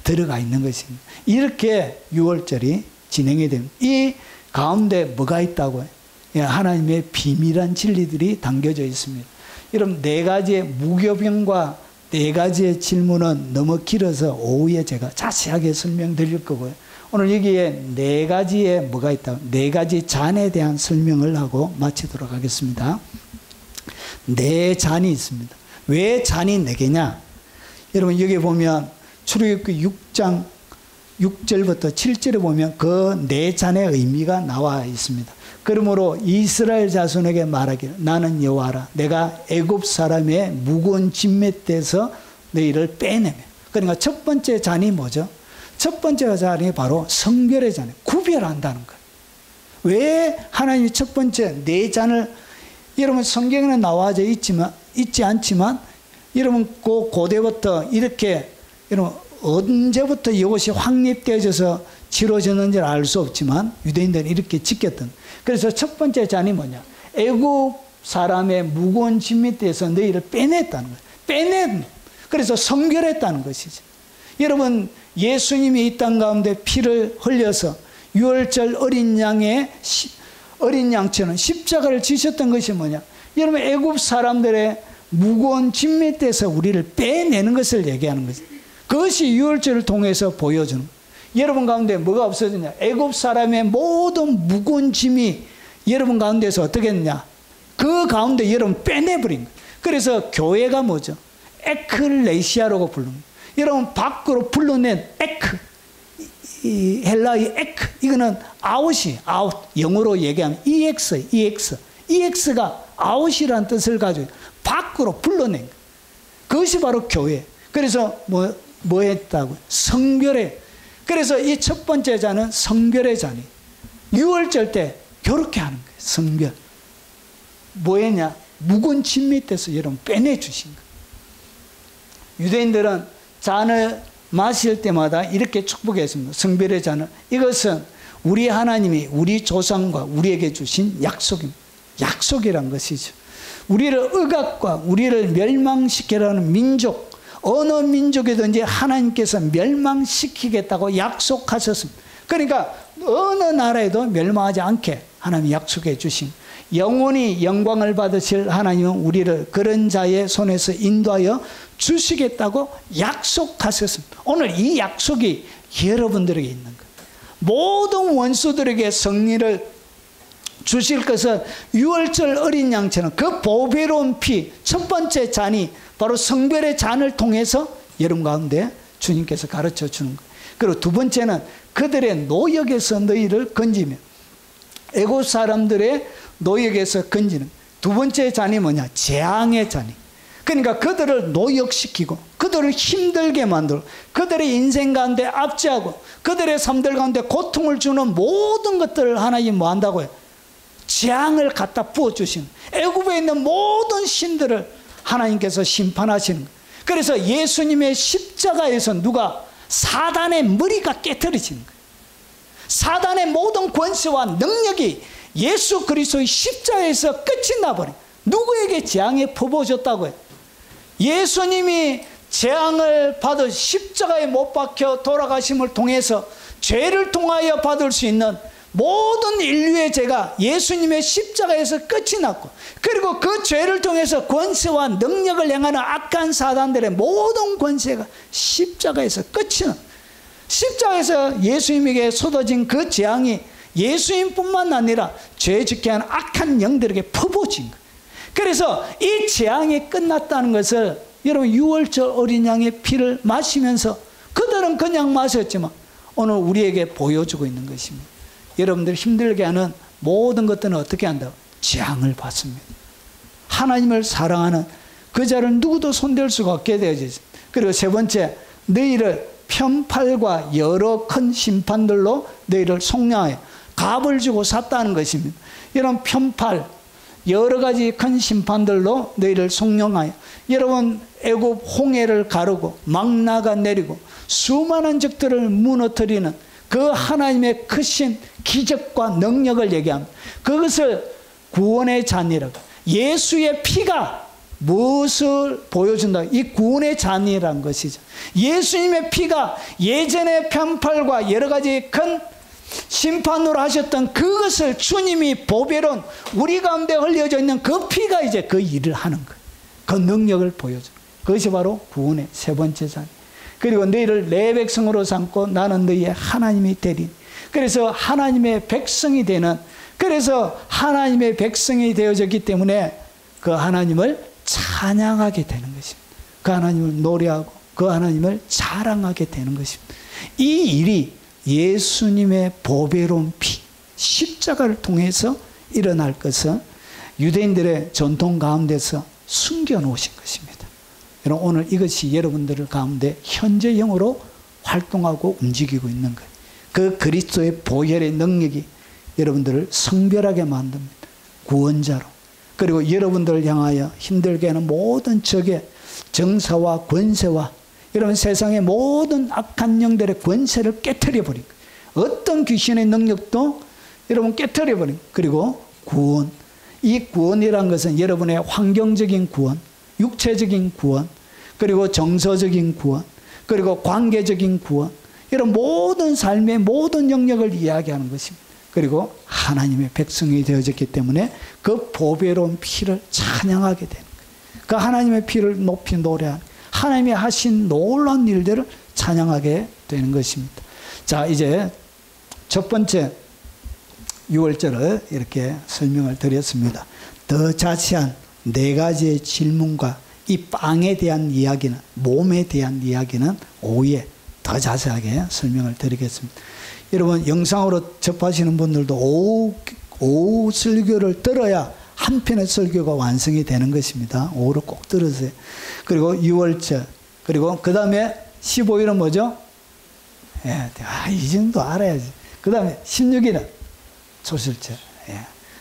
들어가 있는 것입니다. 이렇게 6월절이 진행이 됩니다. 이 가운데 뭐가 있다고요? 하나님의 비밀한 진리들이 담겨져 있습니다. 여러분, 4가지의 무교병과 4가지의 질문은 너무 길어서 오후에 제가 자세하게 설명드릴 거고요. 오늘 여기에 4가지의 뭐가 있다? 4가지 잔에 대한 설명을 하고 마치도록 하겠습니다. 4잔이 있습니다. 왜 잔이 4개냐? 여러분, 여기 보면 출애굽기 6장 6절부터 7절에 보면 그 4잔의 의미가 나와 있습니다. 그러므로 이스라엘 자손에게 말하기를 나는 여호와라. 내가 애굽 사람의 무거운 진맷대에서 너희를 빼내며. 그러니까 첫 번째 잔이 뭐죠? 첫 번째 잔이 바로 성별의 잔이에요. 구별한다는 거예요. 왜 하나님이 첫 번째 4잔을, 여러분 성경에는 나와져 있지 않지만 여러분 그 고대부터 이렇게 여러분 언제부터 이것이 확립되어져서 치러졌는지를 알 수 없지만 유대인들은 이렇게 지켰던. 그래서 첫 번째 잔이 뭐냐? 애굽 사람의 무거운 진밑에서 너희를 빼냈다는 거예요. 빼낸. 그래서 성결했다는 것이죠. 여러분, 예수님이 이 땅 가운데 피를 흘려서 유월절 어린 양처럼 십자가를 지셨던 것이 뭐냐? 여러분, 애굽 사람들의 무거운 진밑에서 우리를 빼내는 것을 얘기하는 거죠. 그것이 유월절을 통해서 보여주는 거예요. 여러분 가운데 뭐가 없어졌냐? 애굽 사람의 모든 무거운 짐이 여러분 가운데서 어떻게 했냐? 그 가운데 여러분 빼내버린 거예요. 그래서 교회가 뭐죠? 에클레시아라고 부릅니다. 여러분 밖으로 불러낸 에크, 이 헬라의 에크, 이거는 아웃이, 아웃, 영어로 얘기하면 EX가 아웃이라는 뜻을 가지고 밖으로 불러낸 거예요. 그것이 바로 교회. 그래서 뭐 했다고요? 성별의. 그래서 이 첫 번째 잔은 성별의 잔이. 유월절 때 그렇게 하는 거예요. 성별. 뭐 했냐? 묵은 진 밑에서 여러분 빼내주신 거예요. 유대인들은 잔을 마실 때마다 이렇게 축복했습니다. 성별의 잔을. 이것은 우리 하나님이 우리 조상과 우리에게 주신 약속입니다. 약속이란 것이죠. 우리를 억압과 우리를 멸망시키라는 민족, 어느 민족이든지 하나님께서 멸망시키겠다고 약속하셨습니다. 그러니까 어느 나라에도 멸망하지 않게 하나님이 약속해 주신, 영원히 영광을 받으실 하나님은 우리를 그런 자의 손에서 인도하여 주시겠다고 약속하셨습니다. 오늘 이 약속이 여러분들에게 있는 거예요. 모든 원수들에게 승리를 주실 것은 유월절 어린 양처럼 그 보배로운 피, 첫 번째 잔이 바로 성별의 잔을 통해서 여러분 가운데 주님께서 가르쳐 주는 거예요. 그리고 두 번째는 그들의 노역에서 너희를 건지며, 애굽 사람들의 노역에서 건지는. 두 번째 잔이 뭐냐? 재앙의 잔이. 그러니까 그들을 노역시키고 그들을 힘들게 만들고 그들의 인생 가운데 압제하고 그들의 삶들 가운데 고통을 주는 모든 것들을 하나님 뭐 한다고요? 재앙을 갖다 부어주시는. 애굽에 있는 모든 신들을 하나님께서 심판하시는 거예요. 그래서 예수님의 십자가에서 누가? 사단의 머리가 깨트려지는 거예요. 사단의 모든 권세와 능력이 예수 그리스도의 십자가에서 끝이 나버려요. 누구에게 재앙에 퍼부어졌다고요? 예수님이 재앙을 받아 십자가에 못 박혀 돌아가심을 통해서 죄를 통하여 받을 수 있는 모든 인류의 죄가 예수님의 십자가에서 끝이 났고, 그리고 그 죄를 통해서 권세와 능력을 행하는 악한 사단들의 모든 권세가 십자가에서 끝이 났고, 십자가에서 예수님에게 쏟아진 그 재앙이 예수님뿐만 아니라 죄 짓게 하는 악한 영들에게 퍼부어진 거예요. 그래서 이 재앙이 끝났다는 것을 여러분 유월절 어린 양의 피를 마시면서 그들은 그냥 마셨지만 오늘 우리에게 보여주고 있는 것입니다. 여러분들 힘들게 하는 모든 것들은 어떻게 한다고? 재앙을 받습니다. 하나님을 사랑하는 그 자를 누구도 손댈 수가 없게 되어지죠. 그리고 세 번째, 너희를 편팔과 여러 큰 심판들로 너희를 속량하여 값을 주고 샀다는 것입니다. 이런 편팔, 여러 가지 큰 심판들로 너희를 속량하여, 여러분 애굽 홍해를 가르고 망나가 내리고 수많은 적들을 무너뜨리는 그 하나님의 크신 기적과 능력을 얘기합니다. 그것을 구원의 잔이라고. 예수의 피가 무엇을 보여준다? 이 구원의 잔이라는 것이죠. 예수님의 피가 예전의 편팔과 여러 가지 큰 심판으로 하셨던 그것을 주님이 보배로운 우리 가운데 흘려져 있는 그 피가 이제 그 일을 하는 거예요. 그 능력을 보여주는 거예요. 그것이 바로 구원의 세 번째 자리. 그리고 너희를 내 백성으로 삼고 나는 너희의 하나님이 되리니. 그래서 하나님의 백성이 되는, 그래서 하나님의 백성이 되어졌기 때문에 그 하나님을 찬양하게 되는 것입니다. 그 하나님을 노래하고 그 하나님을 자랑하게 되는 것입니다. 이 일이 예수님의 보배로운 피, 십자가를 통해서 일어날 것은 유대인들의 전통 가운데서 숨겨놓으신 것입니다. 여러분, 오늘 이것이 여러분들 가운데 현재형으로 활동하고 움직이고 있는 거예요. 그 그리스도의 보혈의 능력이 여러분들을 성별하게 만듭니다. 구원자로. 그리고 여러분들을 향하여 힘들게 하는 모든 적의 정사와 권세와 여러분 세상의 모든 악한 영들의 권세를 깨트려 버린 거예요. 어떤 귀신의 능력도 여러분 깨트려 버린 거예요. 그리고 구원. 이 구원이란 것은 여러분의 환경적인 구원, 육체적인 구원, 그리고 정서적인 구원, 그리고 관계적인 구원, 이런 모든 삶의 모든 영역을 이야기하는 것입니다. 그리고 하나님의 백성이 되어졌기 때문에 그 보배로운 피를 찬양하게 되는 거예요. 그 하나님의 피를 높이 노래하는, 하나님이 하신 놀라운 일들을 찬양하게 되는 것입니다. 자, 이제 첫 번째 6월절을 이렇게 설명을 드렸습니다. 더 자세한 네 가지의 질문과 이 빵에 대한 이야기는, 몸에 대한 이야기는 오후에 더 자세하게 설명을 드리겠습니다. 여러분, 영상으로 접하시는 분들도 오후 설교를 들어야 한 편의 설교가 완성이 되는 것입니다. 오후로 꼭 들으세요. 그리고 6월절, 그리고 그 다음에 15일은 뭐죠? 예, 이 정도 알아야지. 그 다음에 16일은 초실절. 예.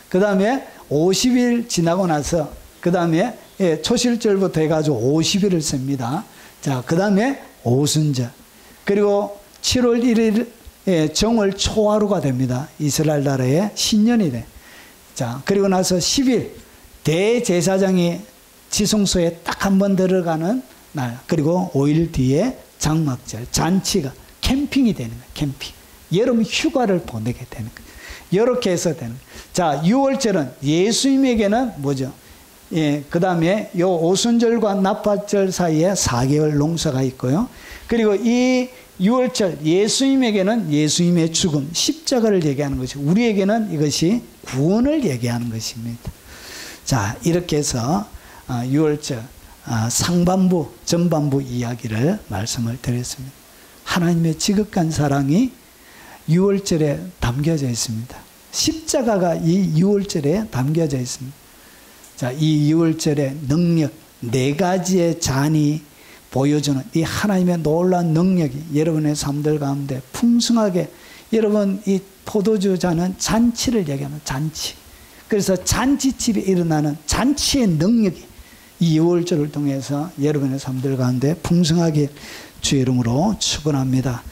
그 다음에 50일 지나고 나서, 그 다음에 예, 초실절부터 해가지고 50일을 씁니다. 자, 그 다음에 오순절. 그리고 7월 1일 예, 정월 초하루가 됩니다. 이스라엘 나라의 신년이 돼. 자, 그리고 나서 10일 대제사장이 지성소에 딱 한 번 들어가는 날. 그리고 5일 뒤에 장막절, 잔치가 캠핑이 되는 거예요. 캠핑. 여름 휴가를 보내게 되는 거예요. 이렇게 해서 되는 거예요. 자, 6월절은 예수님에게는 뭐죠? 예, 그 다음에 요 오순절과 나팔절 사이에 4개월 농사가 있고요. 그리고 이 6월절 예수님에게는 예수님의 죽음, 십자가를 얘기하는 것이, 우리에게는 이것이 구원을 얘기하는 것입니다. 자, 이렇게 해서 6월절 상반부, 전반부 이야기를 말씀을 드렸습니다. 하나님의 지극한 사랑이 6월절에 담겨져 있습니다. 십자가가 이 6월절에 담겨져 있습니다. 자, 이 6월절의 능력, 네 가지의 잔이 보여주는 이 하나님의 놀라운 능력이 여러분의 삶들 가운데 풍성하게, 여러분 이 포도주 잔은 잔치를 얘기하는 잔치. 그래서 잔치집에 일어나는 잔치의 능력이 이 6월절을 통해서 여러분의 삶들 가운데 풍성하게 주의 이름으로 축원합니다.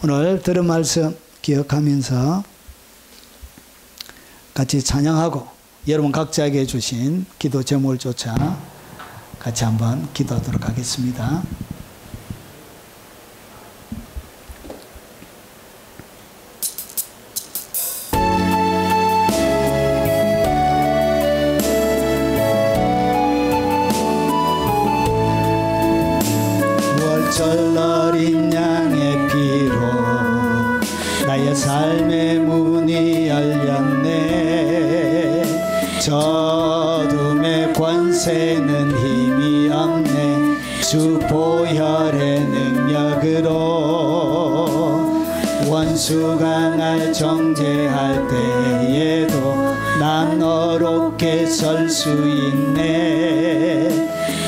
오늘 들은 말씀 기억하면서 같이 찬양하고 여러분 각자에게 주신 기도 제목을 쫓아 같이 한번 기도하도록 하겠습니다. 월절 어린 양의 피로 나의 삶의 문이 열렸네. 어둠의 권세는 힘이 없네. 주 보혈의 능력으로 원수가 날 정죄할 때에도 난 어렵게 설 수 있네.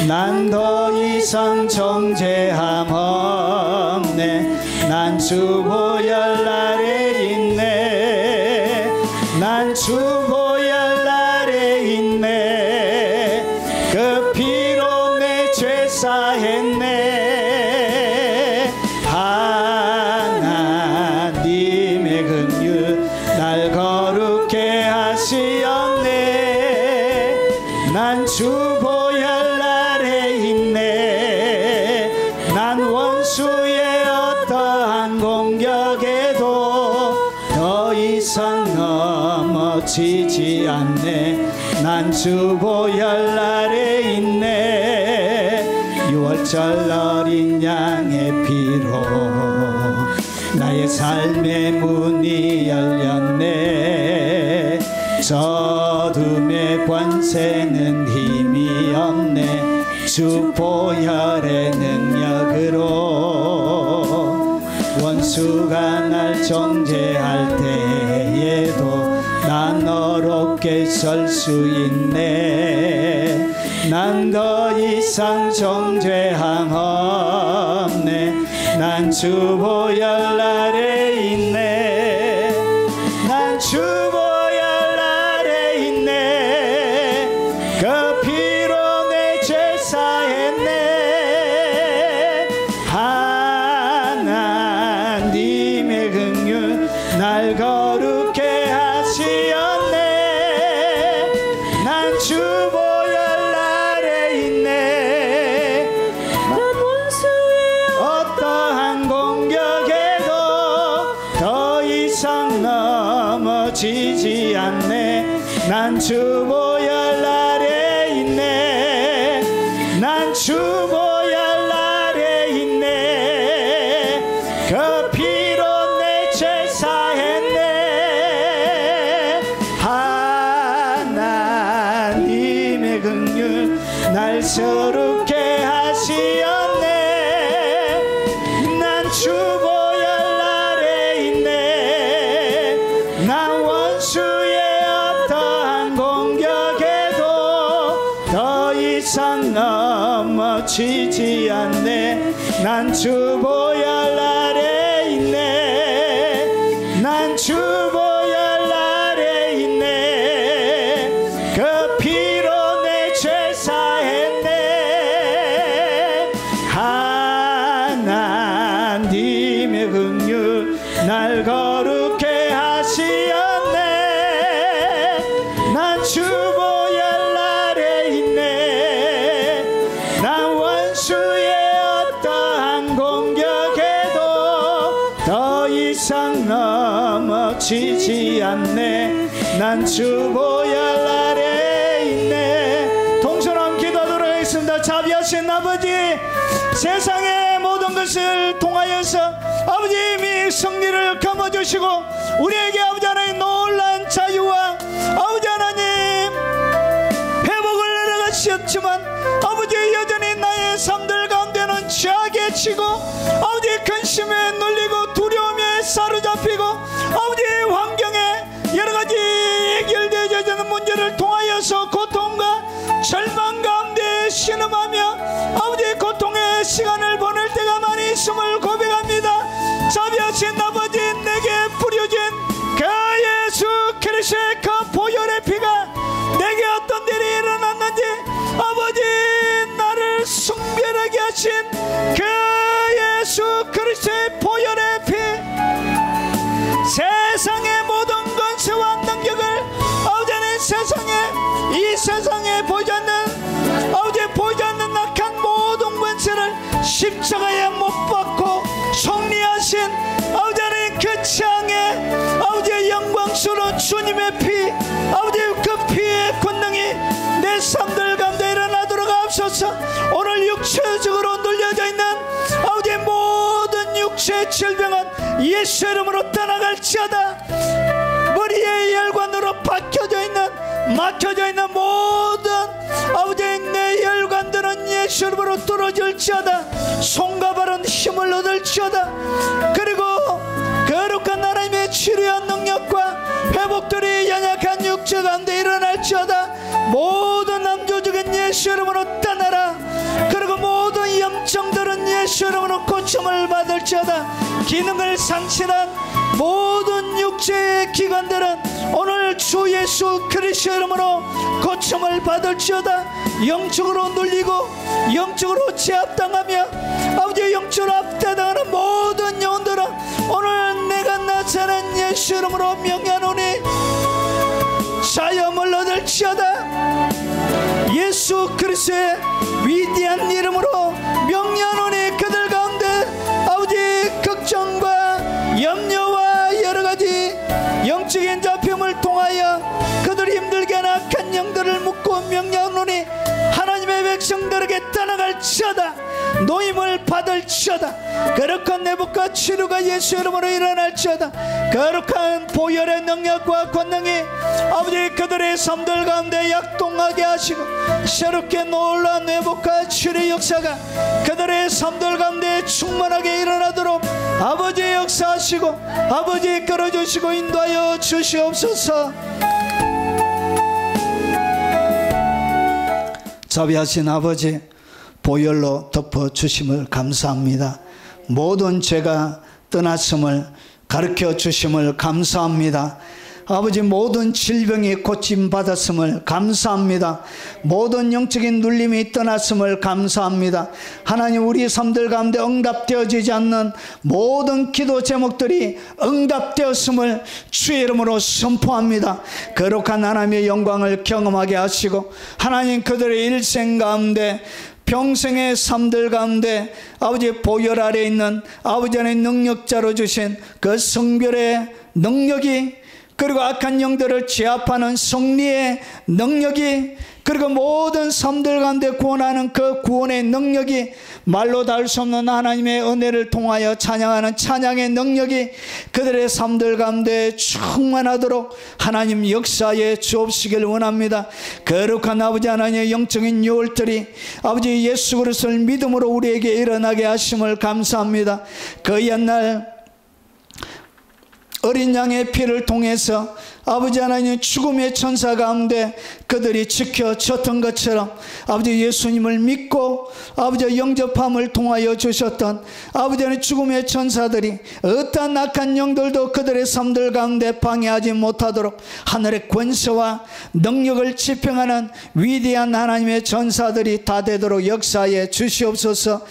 난 더 이상 정죄함 없네. 난 주 보혈 아래 있네. 난 주 보혈 아래 있네. 그 피로 내 죄 사했네. 하나님의 긍휼 날 거룩해 하시었네. 난 주 보혈 아래 있네. 난 원수의 어떠한 공격에도 더 이상 이상 넘어지지 않네. 난 주보혈 아래 있네. 6월절 어린 양의 피로 나의 삶의 문이 열렸네. 어둠의 권세는 힘이 없네. 주 보혈의 능력으로 원수가 날 정죄할 때에도 난 어렵게 설 수 있네. 난 더 이상 정죄함 없네. 난 주 보혈 아래 있네. 난 주 보혈 아래 있네. 그 피로 내 죄 사했네. 하나님의 긍휼 날 거룩해 하시었네. 난 주 보혈 아래 있네. 난 원수의 어떠한 공격에도 더 이상 넘어지지 않네. 난 주 보혈 아래 있네. 난 주 보혈 아래 있네. 그 피로 내 죄 사했네. 하나님의 긍휼 날 서럽게 하시었네. 난 주 보혈 아래 있네. 난 원수의 어떠한 공격에도 더 이상 넘어지지 않네. 난 주 보혈 아래 있네. 난 주 보혈 아래 있네. 그 피로 내 죄 사했네. 하나님의 긍휼 날 거룩해 하시었네. 난 주 보혈 아래 있네. 난 원수의 어떠한 공격에도 더 이상 넘어지지 않네. 난 주 보혈 아래 있네. 동서남 기도하도록 하겠습니다. 자비하신 아버지, 세상의 모든 것을 통하여서 아버지님이 승리를 거머주시고 우리에게 아버지 하나님 놀라운 자유와 아버지 하나님 회복을 내려가셨지만 아버지 여전히 나의 삶들 가운데는 죄악에 치고 아버지 근심에 눌리고 두려움에 사로잡히고 아버지 환경에 여러가지 해결되어야 하는 문제를 통하여서 고통과 절망 가운데 신음하며 아버지 고통의 시간을 보낼 때가 많이 있음을 고백합니다. 자비하신 아버지, 내게 뿌려진 그 예수 그리스도의 그 보혈의 피가 내게 어떤 일이 일어났는지 아버지 나를 숭배하게 하신 그 예수 그리스도의 보혈의 피, 세상의 모든 권세와 능력을 아버지 하나님 이 세상에 보이지 않는 아버지 보이지 않는 악한 모든 권세를 십자가에 못 박고 승리하신 아버지 하나님 그 창에 아버지의 영광스러운 주님의 피, 아버지 그 피의 권능이 내 삶들 가운데 일어나도록 하옵소서. 오늘 육체적으로 눌려져 있는 아버지 모든 육체의 질병은 예수 이름으로 떠나갈지어다. 머리의 혈관으로 막혀져 있는 모든 아버지 내 혈관들은 예수 이름으로 뚫어질지어다. 손과 발은 힘을 얻을지어다. 그리고 거룩한 하나님의 치료한 능력과 회복들이 연약한 육체 가운데 일어날지어다. 모든 남조적인 예수 이름으로 떠나라. 그리고 모든 염증들은 예수 이름으로 고침을 받을지어다. 기능을 상실한 모든 육체의 기관들은 오늘 주 예수 그리스도 이름으로 고침을 받을지어다. 영적으로 눌리고 영적으로 제압당하며 아버지 영적으로 압제당하는 모든 영혼들은 오늘 내가 나타낸 예수 이름으로 명하노니 자유함을 얻을지어다. 예수 그리스도의 위대한 이름으로 명하노니 그들 가운데 아버지 걱정과 염려와 여러가지 영적인 잡힘을 통하여 그들이 힘들게 하는 악한 영들을 묶고 명령하노니 하나님의 백성들에게 떠나갈지어다. 노임을 받을지어다. 거룩한 내복과 치료가 예수 이름으로 일어날지어다. 거룩한 보혈의 능력과 권능이 아버지 그들의 삶들 가운데 약동하게 하시고 새롭게 놀라운 내복과 치료 역사가 그들의 삶들 가운데 충만하게 일어나도록 아버지 역사하시고 아버지 끌어주시고 인도하여 주시옵소서. 자비하신 아버지, 보혈로 덮어주심을 감사합니다. 모든 죄가 떠났음을 가르쳐 주심을 감사합니다. 아버지, 모든 질병이 고침받았음을 감사합니다. 모든 영적인 눌림이 떠났음을 감사합니다. 하나님, 우리 삶들 가운데 응답되어지지 않는 모든 기도 제목들이 응답되었음을 주의 이름으로 선포합니다. 거룩한 하나님의 영광을 경험하게 하시고 하나님, 그들의 일생 가운데 평생의 삶들 가운데 아버지 보혈 아래 있는 아버지 안의 능력자로 주신 그 성별의 능력이, 그리고 악한 영들을 제압하는 승리의 능력이, 그리고 모든 삶들 가운데 구원하는 그 구원의 능력이, 말로 닿을 수 없는 하나님의 은혜를 통하여 찬양하는 찬양의 능력이 그들의 삶들 가운데 충만하도록 하나님 역사에 주옵시길 원합니다. 거룩한 아버지 하나님의 영적인 유월들이 아버지 예수 그리스도를 믿음으로 우리에게 일어나게 하심을 감사합니다. 그 옛날 어린 양의 피를 통해서 아버지 하나님 죽음의 천사 가운데 그들이 지켜졌던 것처럼 아버지 예수님을 믿고 아버지 영접함을 통하여 주셨던 아버지 하나님 죽음의 천사들이 어떠한 악한 영들도 그들의 삶들 가운데 방해하지 못하도록 하늘의 권세와 능력을 지평하는 위대한 하나님의 전사들이 다 되도록 역사에 주시옵소서.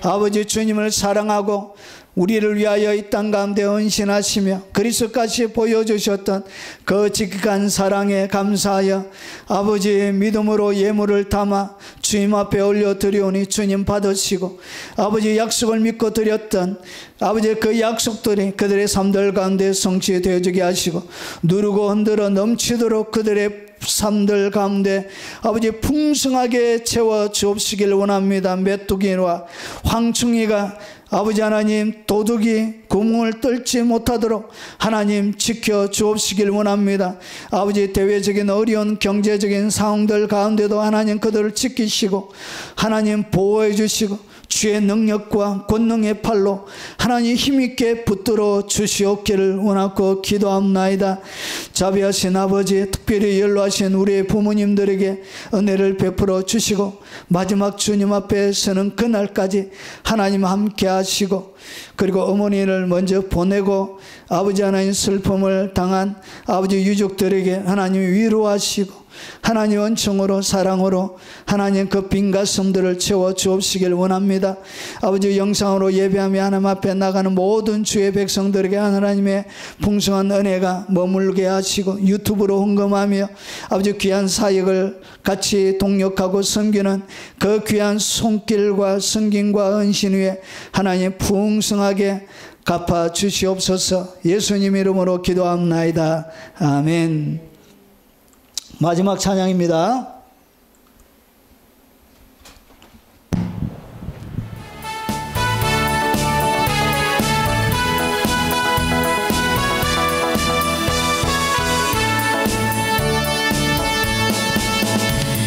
아버지, 주님을 사랑하고 우리를 위하여 이 땅 가운데 헌신하시며 그리스도까지 보여주셨던 그 지극한 사랑에 감사하여 아버지 믿음으로 예물을 담아 주님 앞에 올려드리오니 주님 받으시고 아버지 약속을 믿고 드렸던 아버지 그 약속들이 그들의 삶들 가운데 성취되어지게 하시고 누르고 흔들어 넘치도록 그들의 삶들 가운데 아버지 풍성하게 채워 주옵시길 원합니다. 메뚜기와 황충이가 아버지 하나님 도둑이 구멍을 뚫지 못하도록 하나님 지켜 주옵시길 원합니다. 아버지, 대외적인 어려운 경제적인 상황들 가운데도 하나님 그들을 지키시고 하나님 보호해 주시고 주의 능력과 권능의 팔로 하나님 힘있게 붙들어 주시옵기를 원하고 기도합나이다. 자비하신 아버지, 특별히 연로하신 우리의 부모님들에게 은혜를 베풀어 주시고 마지막 주님 앞에 서는 그날까지 하나님 함께 하시고, 그리고 어머니를 먼저 보내고 아버지 하나님 슬픔을 당한 아버지 유족들에게 하나님 위로하시고 하나님 은총으로 사랑으로 하나님 그 빈 가슴들을 채워 주옵시길 원합니다. 아버지, 영상으로 예배하며 하나님 앞에 나가는 모든 주의 백성들에게 하나님의 풍성한 은혜가 머물게 하시고 유튜브로 헌금하며 아버지 귀한 사역을 같이 동력하고 섬기는 그 귀한 손길과 섬김과 헌신 위에 하나님 풍성하게 갚아 주시옵소서. 예수님 이름으로 기도합나이다. 아멘. 마지막 찬양입니다.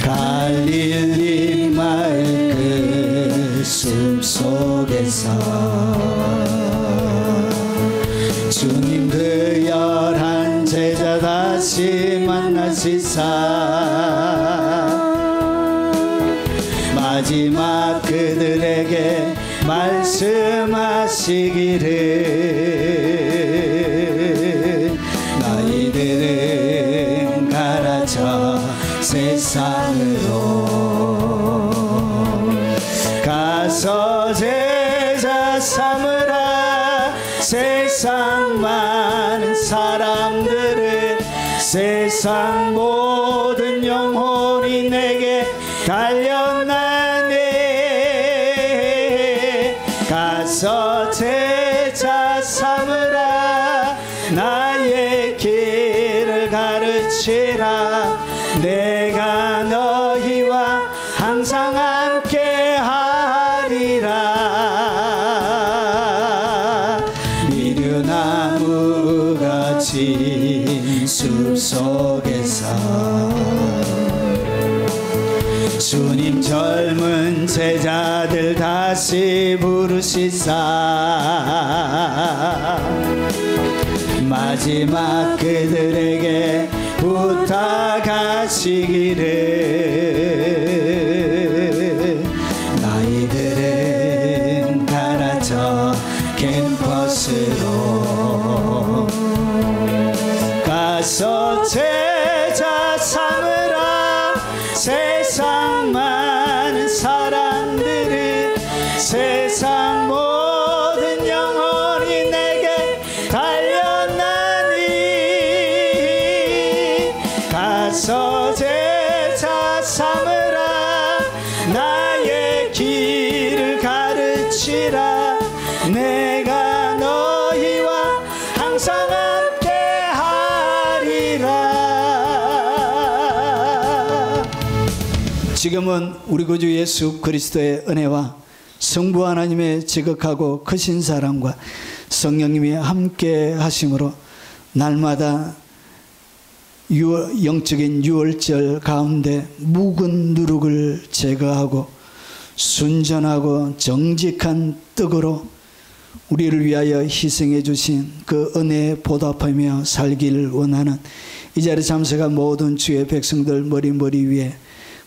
갈릴리 마을 그 숲속에서 주님 그 열한 제자 다시 만나시사 마지막 그들에게 말씀하시기를 너희들은 가라져 세상으로 가서 제자 삼으라. 세상 많은 사람들을 세상 모든 영혼이 내게 달려나네. 가서 제자 삼으라. 나의 길 길을 가르치라. 내가 너희와 항상 함께 하리라. 미련나무같이 숲속에서 주님 젊은 제자들 다시 부르시사 마지막 그들에게 부탁하시기를 너희들은 가라져 캠퍼스로 가서 제자 삼으라. 세상 많은 사람들은 세상 모든 영혼이 내게 달렸나니 가서 제자 삼으라. 나의 길을 가르치라. 내가 너희와 항상 함께 하리라. 지금은 우리 구주 예수 그리스도의 은혜와 성부 하나님의 지극하고 크신 사랑과 성령님이 함께 하심으로 날마다 영적인 유월절 가운데 묵은 누룩을 제거하고 순전하고 정직한 떡으로 우리를 위하여 희생해 주신 그 은혜에 보답하며 살기를 원하는 이 자리에 참석한 모든 주의 백성들 머리 위에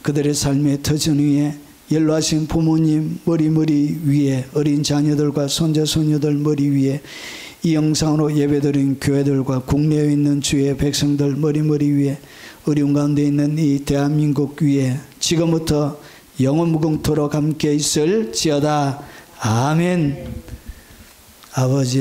그들의 삶의 터전 위에 연로하신 부모님 머리 위에 어린 자녀들과 손자 손녀들 머리 위에 이 영상으로 예배드린 교회들과 국내에 있는 주의 백성들 머리 위에 어려운 가운데 있는 이 대한민국 위에 지금부터 영원 무궁토록 함께 있을지어다. 아멘. 아버지